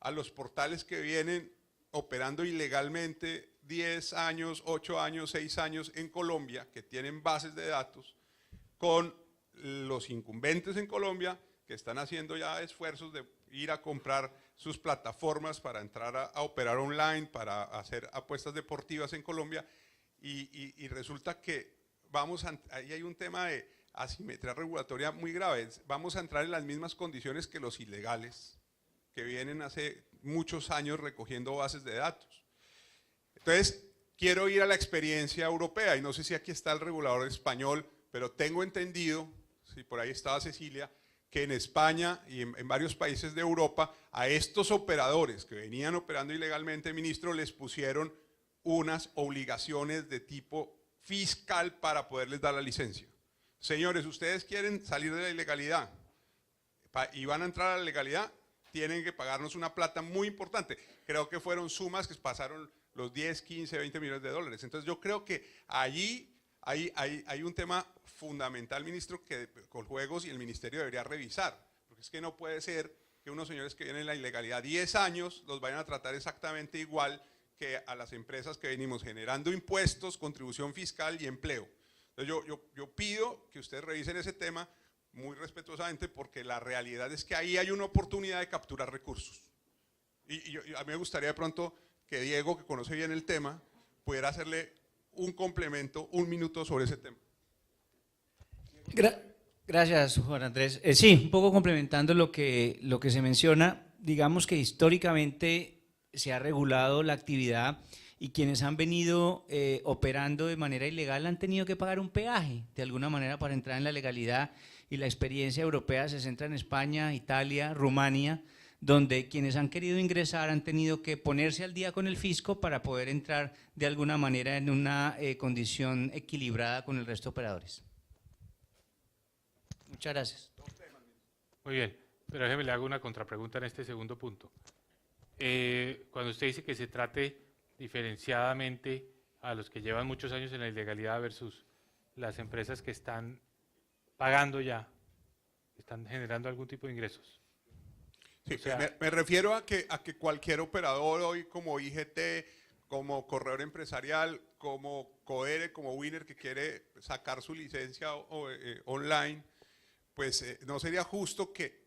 a los portales que vienen operando ilegalmente 10 años, 8 años, 6 años en Colombia, que tienen bases de datos, con los incumbentes en Colombia que están haciendo ya esfuerzos de ir a comprar sus plataformas para entrar a operar online, para hacer apuestas deportivas en Colombia, y resulta que ahí hay un tema de asimetría regulatoria muy grave. Vamos a entrar en las mismas condiciones que los ilegales que vienen hace muchos años recogiendo bases de datos. Entonces, quiero ir a la experiencia europea, y no sé si aquí está el regulador español, pero tengo entendido, si por ahí estaba Cecilia, que en España y en varios países de Europa a estos operadores que venían operando ilegalmente, ministro, les pusieron unas obligaciones de tipo fiscal para poderles dar la licencia. Señores, ustedes quieren salir de la ilegalidad y van a entrar a la legalidad, tienen que pagarnos una plata muy importante. Creo que fueron sumas que pasaron los 10, 15, 20 millones de dólares. Entonces yo creo que allí hay un tema fundamental, ministro, que Coljuegos y el ministerio debería revisar, porque es que no puede ser que unos señores que vienen en la ilegalidad 10 años los vayan a tratar exactamente igual que a las empresas que venimos generando impuestos, contribución fiscal y empleo. Entonces yo pido que ustedes revisen ese tema muy respetuosamente, porque la realidad es que ahí hay una oportunidad de capturar recursos. Y a mí me gustaría de pronto que Diego, que conoce bien el tema, pudiera hacerle un complemento, un minuto sobre ese tema. Gracias, Juan Andrés. Sí, un poco complementando lo que se menciona, digamos que históricamente se ha regulado la actividad, y quienes han venido operando de manera ilegal han tenido que pagar un peaje de alguna manera para entrar en la legalidad, y la experiencia europea se centra en España, Italia, Rumania, donde quienes han querido ingresar han tenido que ponerse al día con el fisco para poder entrar de alguna manera en una condición equilibrada con el resto de operadores. Muchas gracias. Muy bien, pero déjeme le hago una contrapregunta en este segundo punto. Cuando usted dice que se trate diferenciadamente a los que llevan muchos años en la ilegalidad versus las empresas que están pagando ya, que están generando algún tipo de ingresos. Sí, O sea, me refiero a que cualquier operador hoy como IGT, como corredor empresarial, como Codere, como Winner que quiere sacar su licencia online, pues no sería justo que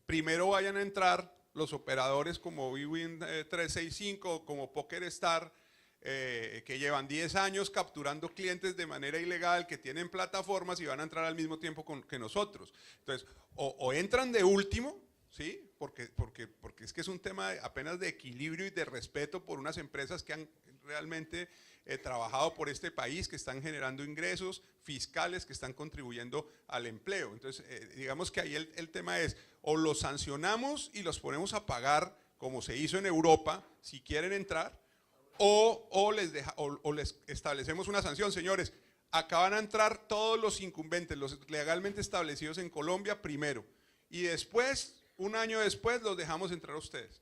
primero vayan a entrar los operadores como Bwin 365, como PokerStar, que llevan 10 años capturando clientes de manera ilegal, que tienen plataformas y van a entrar al mismo tiempo que nosotros. Entonces, o entran de último, ¿sí? Porque es que es un tema apenas de equilibrio y de respeto por unas empresas que han realmente trabajado por este país, que están generando ingresos fiscales, que están contribuyendo al empleo. Entonces, digamos que ahí el tema es, o los sancionamos y los ponemos a pagar, como se hizo en Europa, si quieren entrar, o les establecemos una sanción. Señores, acá van a entrar todos los incumbentes, los legalmente establecidos en Colombia primero, y después, un año después, los dejamos entrar a ustedes.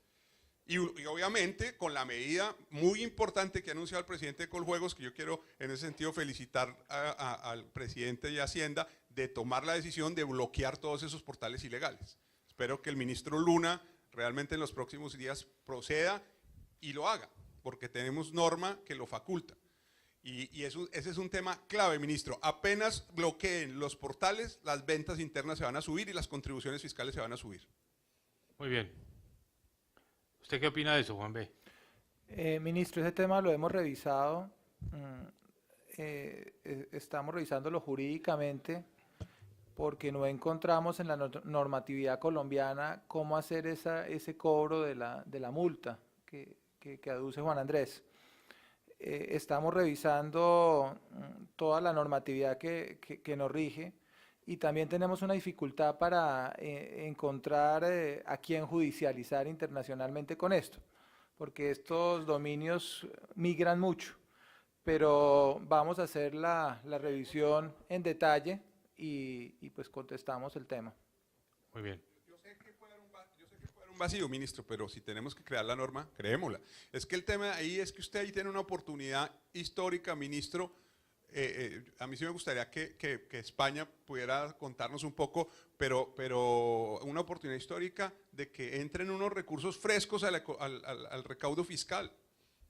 Y obviamente con la medida muy importante que ha anunciado el presidente de Coljuegos, que yo quiero en ese sentido felicitar al presidente de Hacienda, de tomar la decisión de bloquear todos esos portales ilegales. Espero que el ministro Luna realmente en los próximos días proceda y lo haga, porque tenemos norma que lo faculta. Y ese es un tema clave, ministro. Apenas bloqueen los portales, las ventas internas se van a subir y las contribuciones fiscales se van a subir. muy bien. ¿Usted qué opina de eso, Juan B? Ministro, ese tema lo hemos revisado, estamos revisándolo jurídicamente porque no encontramos en la normatividad colombiana cómo hacer ese cobro de la multa que aduce Juan Andrés. Estamos revisando toda la normatividad que nos rige y también tenemos una dificultad para encontrar a quién judicializar internacionalmente con esto, porque estos dominios migran mucho, pero vamos a hacer la revisión en detalle y pues contestamos el tema. Muy bien. Yo sé que puede haber un vacío, ministro, pero si tenemos que crear la norma, creémosla. Es que el tema ahí es que usted ahí tiene una oportunidad histórica, ministro. A mí sí me gustaría que España pudiera contarnos un poco, pero una oportunidad histórica de que entren unos recursos frescos al recaudo fiscal.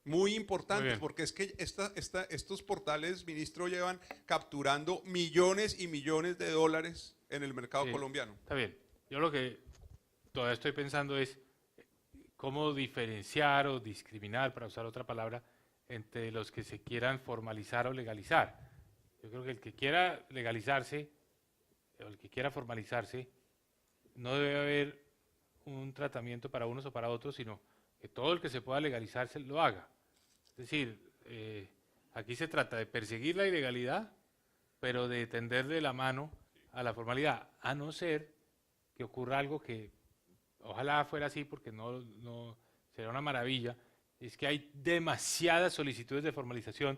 Muy importantes, porque es que estos portales, ministro, llevan capturando millones y millones de dólares en el mercado colombiano. Está bien. Yo lo que todavía estoy pensando es cómo diferenciar o discriminar, para usar otra palabra, entre los que se quieran formalizar o legalizar. Yo creo que el que quiera legalizarse o el que quiera formalizarse, no debe haber un tratamiento para unos o para otros, sino que todo el que se pueda legalizarse lo haga. Es decir, aquí se trata de perseguir la ilegalidad, pero de tender de la mano a la formalidad, a no ser que ocurra algo que ojalá fuera así, porque no será una maravilla, es que hay demasiadas solicitudes de formalización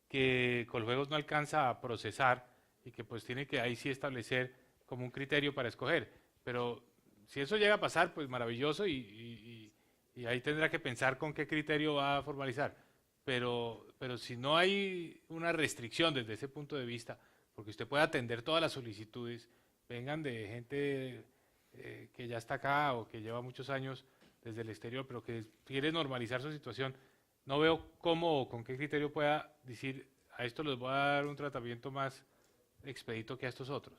que Coljuegos no alcanza a procesar y que pues tiene que ahí sí establecer como un criterio para escoger. Pero si eso llega a pasar, pues maravilloso y ahí tendrá que pensar con qué criterio va a formalizar. Pero si no hay una restricción desde ese punto de vista, porque usted puede atender todas las solicitudes, vengan de gente que ya está acá o que lleva muchos años desde el exterior, pero que quiere normalizar su situación, no veo cómo o con qué criterio pueda decir a esto les voy a dar un tratamiento más expedito que a estos otros.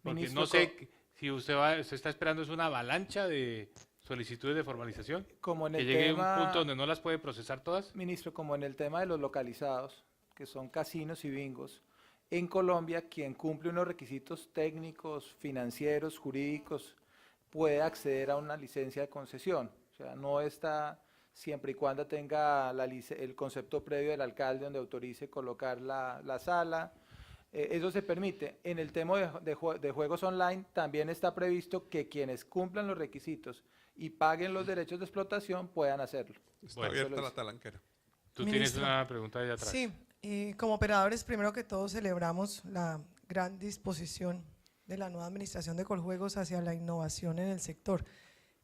Porque Ministro, no sé si usted está esperando es una avalancha de solicitudes de formalización, como en que el llegue tema, a un punto donde no las puede procesar todas. Ministro, como en el tema de los localizados, que son casinos y bingos, en Colombia quien cumple unos requisitos técnicos, financieros, jurídicos, puede acceder a una licencia de concesión. O sea, no está siempre y cuando tenga el concepto previo del alcalde donde autorice colocar la sala, Eso se permite. En el tema de juegos online también está previsto que quienes cumplan los requisitos y paguen los derechos de explotación puedan hacerlo. Está Bueno, abierta eso lo la dice. talanquera. Tú tienes Ministro. una pregunta allá atrás. Sí, como operadores, primero que todo celebramos la gran disposición de la nueva administración de Coljuegos hacia la innovación en el sector.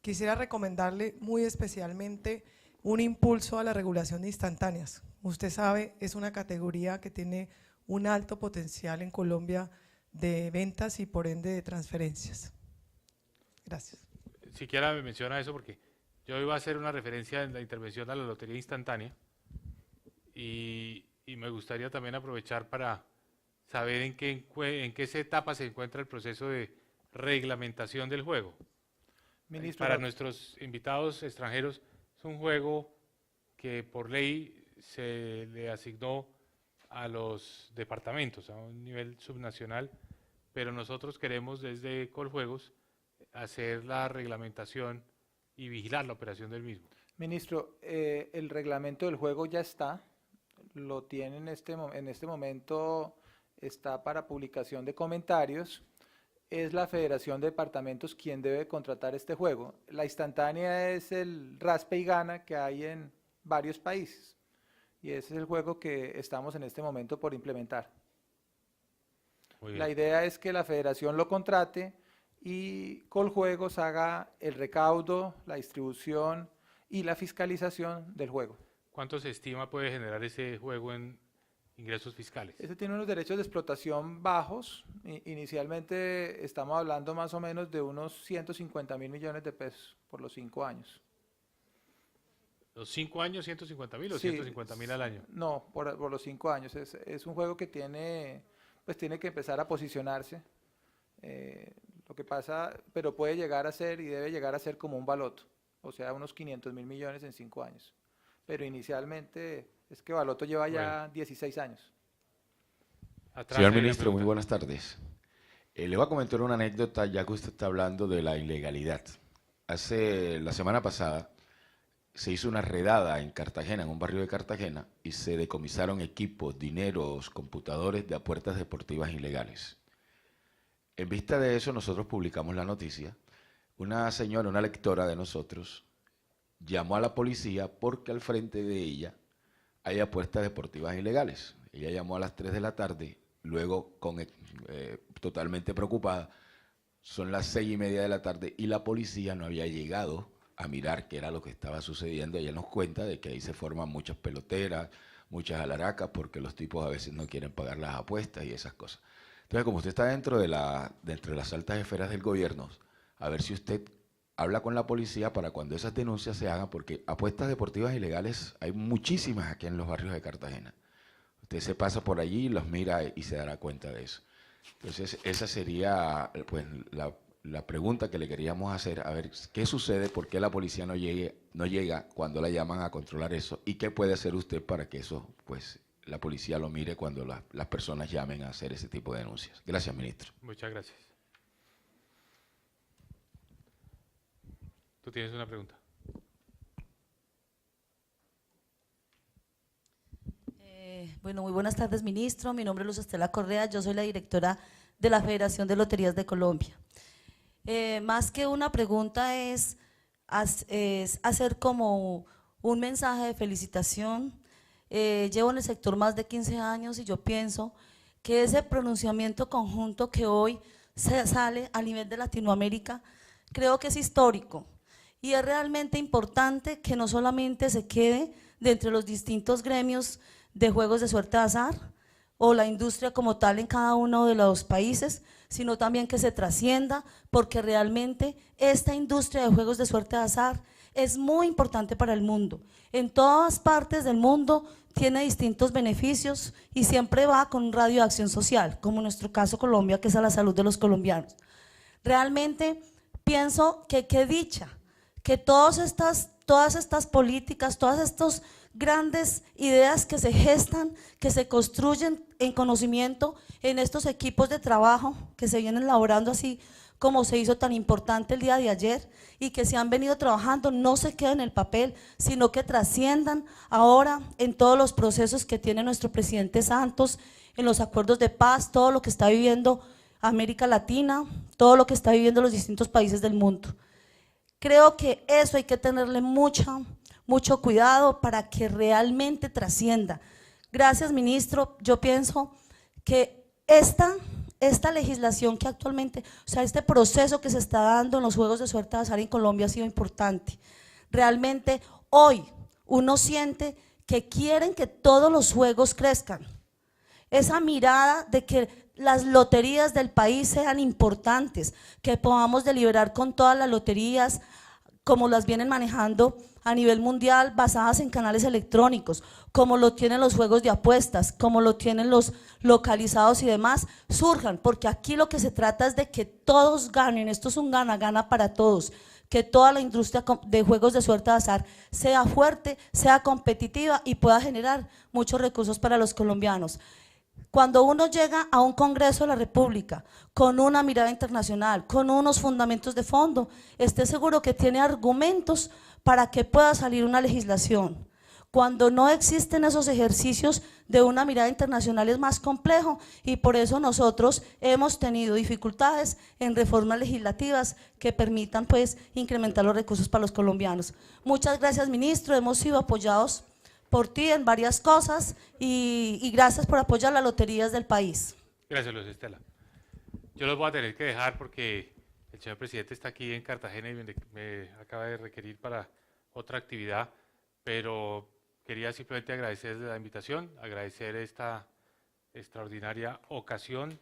Quisiera recomendarle muy especialmente un impulso a la regulación de instantáneas. Usted sabe, es una categoría que tiene un alto potencial en Colombia de ventas y por ende de transferencias. Gracias. Siquiera me menciona eso porque yo iba a hacer una referencia en la intervención a la lotería instantánea y me gustaría también aprovechar para saber en qué etapa se encuentra el proceso de reglamentación del juego. Ministro, Para nuestros invitados extranjeros es un juego que por ley se le asignó a los departamentos a un nivel subnacional, pero nosotros queremos desde Coljuegos hacer la reglamentación y vigilar la operación del mismo. Ministro, el reglamento del juego ya está, lo tiene en este momento, está para publicación de comentarios. Es la Federación de Departamentos quien debe contratar este juego. La instantánea es el raspe y gana que hay en varios países y ese es el juego que estamos en este momento por implementar. Muy La bien. idea es que la federación lo contrate y Coljuegos haga el recaudo, la distribución y la fiscalización del juego. ¿Cuánto se estima puede generar ese juego en ingresos fiscales? Ese tiene unos derechos de explotación bajos. Inicialmente estamos hablando más o menos de unos 150.000 millones de pesos por los 5 años. ¿Los 5 años 150.000 o Sí, 150.000 al año? No, por los 5 años. Es un juego que tiene que empezar a posicionarse. Lo que pasa, pero puede llegar a ser y debe llegar a ser como un baloto, o sea, unos 500.000 millones en 5 años. Pero inicialmente es que Baloto lleva ya 16 años. Atrás Señor hay una ministro, muy pregunta. buenas tardes. Le voy a comentar una anécdota ya que usted está hablando de la ilegalidad. La semana pasada se hizo una redada en Cartagena, en un barrio de Cartagena, y se decomisaron equipos, dineros, computadores de apuestas deportivas ilegales. En vista de eso, nosotros publicamos la noticia. Una señora, una lectora de nosotros, llamó a la policía porque al frente de ella hay apuestas deportivas ilegales. Ella llamó a las 3 de la tarde, luego totalmente preocupada, son las 6:30 de la tarde y la policía no había llegado a mirar qué era lo que estaba sucediendo. Ella nos cuenta de que ahí se forman muchas peloteras, muchas alaracas, porque los tipos a veces no quieren pagar las apuestas y esas cosas. Entonces, como usted está dentro de las altas esferas del gobierno, a ver si usted habla con la policía para cuando esas denuncias se hagan, porque apuestas deportivas ilegales hay muchísimas aquí en los barrios de Cartagena. Usted se pasa por allí, los mira y se dará cuenta de eso. Entonces, esa sería pues, la pregunta que le queríamos hacer, a ver qué sucede, por qué la policía no llega cuando la llaman a controlar eso y qué puede hacer usted para que eso, pues, la policía lo mire cuando las personas llamen a hacer ese tipo de denuncias. Gracias, ministro. Muchas gracias. Tú tienes una pregunta. Bueno, muy buenas tardes, ministro. Mi nombre es Luz Estela Correa, yo soy la directora de la Federación de Loterías de Colombia. Más que una pregunta es hacer como un mensaje de felicitación. Llevo en el sector más de 15 años y yo pienso que ese pronunciamiento conjunto que hoy se sale a nivel de Latinoamérica, creo que es histórico y es realmente importante que no solamente se quede de entre los distintos gremios de juegos de suerte de azar o la industria como tal en cada uno de los países, sino también que se trascienda, porque realmente esta industria de juegos de suerte de azar es muy importante para el mundo. En todas partes del mundo tiene distintos beneficios y siempre va con un radio de acción social, como en nuestro caso Colombia, que es a la salud de los colombianos. Realmente pienso que qué dicha, que todas estas políticas, todas estas grandes ideas que se gestan, que se construyen en conocimiento en estos equipos de trabajo que se vienen elaborando así como se hizo tan importante el día de ayer y que se han venido trabajando, no se queden en el papel, sino que trasciendan ahora en todos los procesos que tiene nuestro presidente Santos, en los acuerdos de paz, todo lo que está viviendo América Latina, todo lo que está viviendo los distintos países del mundo. Creo que eso hay que tenerle mucho cuidado para que realmente trascienda. Gracias, ministro. Yo pienso que esta legislación que actualmente, o sea, este proceso que se está dando en los juegos de suerte de azar en Colombia ha sido importante. Realmente hoy uno siente que quieren que todos los juegos crezcan. Esa mirada de que las loterías del país sean importantes, que podamos deliberar con todas las loterías como las vienen manejando a nivel mundial, basadas en canales electrónicos, como lo tienen los juegos de apuestas, como lo tienen los localizados y demás, surjan, porque aquí lo que se trata es de que todos ganen. Esto es un gana-gana para todos, que toda la industria de juegos de suerte de azar sea fuerte, sea competitiva y pueda generar muchos recursos para los colombianos. Cuando uno llega a un Congreso de la República con una mirada internacional, con unos fundamentos de fondo, esté seguro que tiene argumentos para que pueda salir una legislación. Cuando no existen esos ejercicios de una mirada internacional es más complejo y por eso nosotros hemos tenido dificultades en reformas legislativas que permitan pues incrementar los recursos para los colombianos. Muchas gracias, ministro, hemos sido apoyados por ti en varias cosas y gracias por apoyar las loterías del país. Gracias, Luz Estela. Yo los voy a tener que dejar porque el señor presidente está aquí en Cartagena y me acaba de requerir para otra actividad, pero quería simplemente agradecer la invitación, agradecer esta extraordinaria ocasión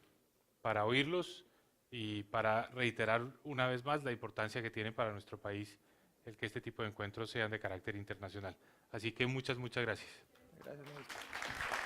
para oírlos y para reiterar una vez más la importancia que tiene para nuestro país el que este tipo de encuentros sean de carácter internacional. Así que muchas gracias. Gracias, ministro.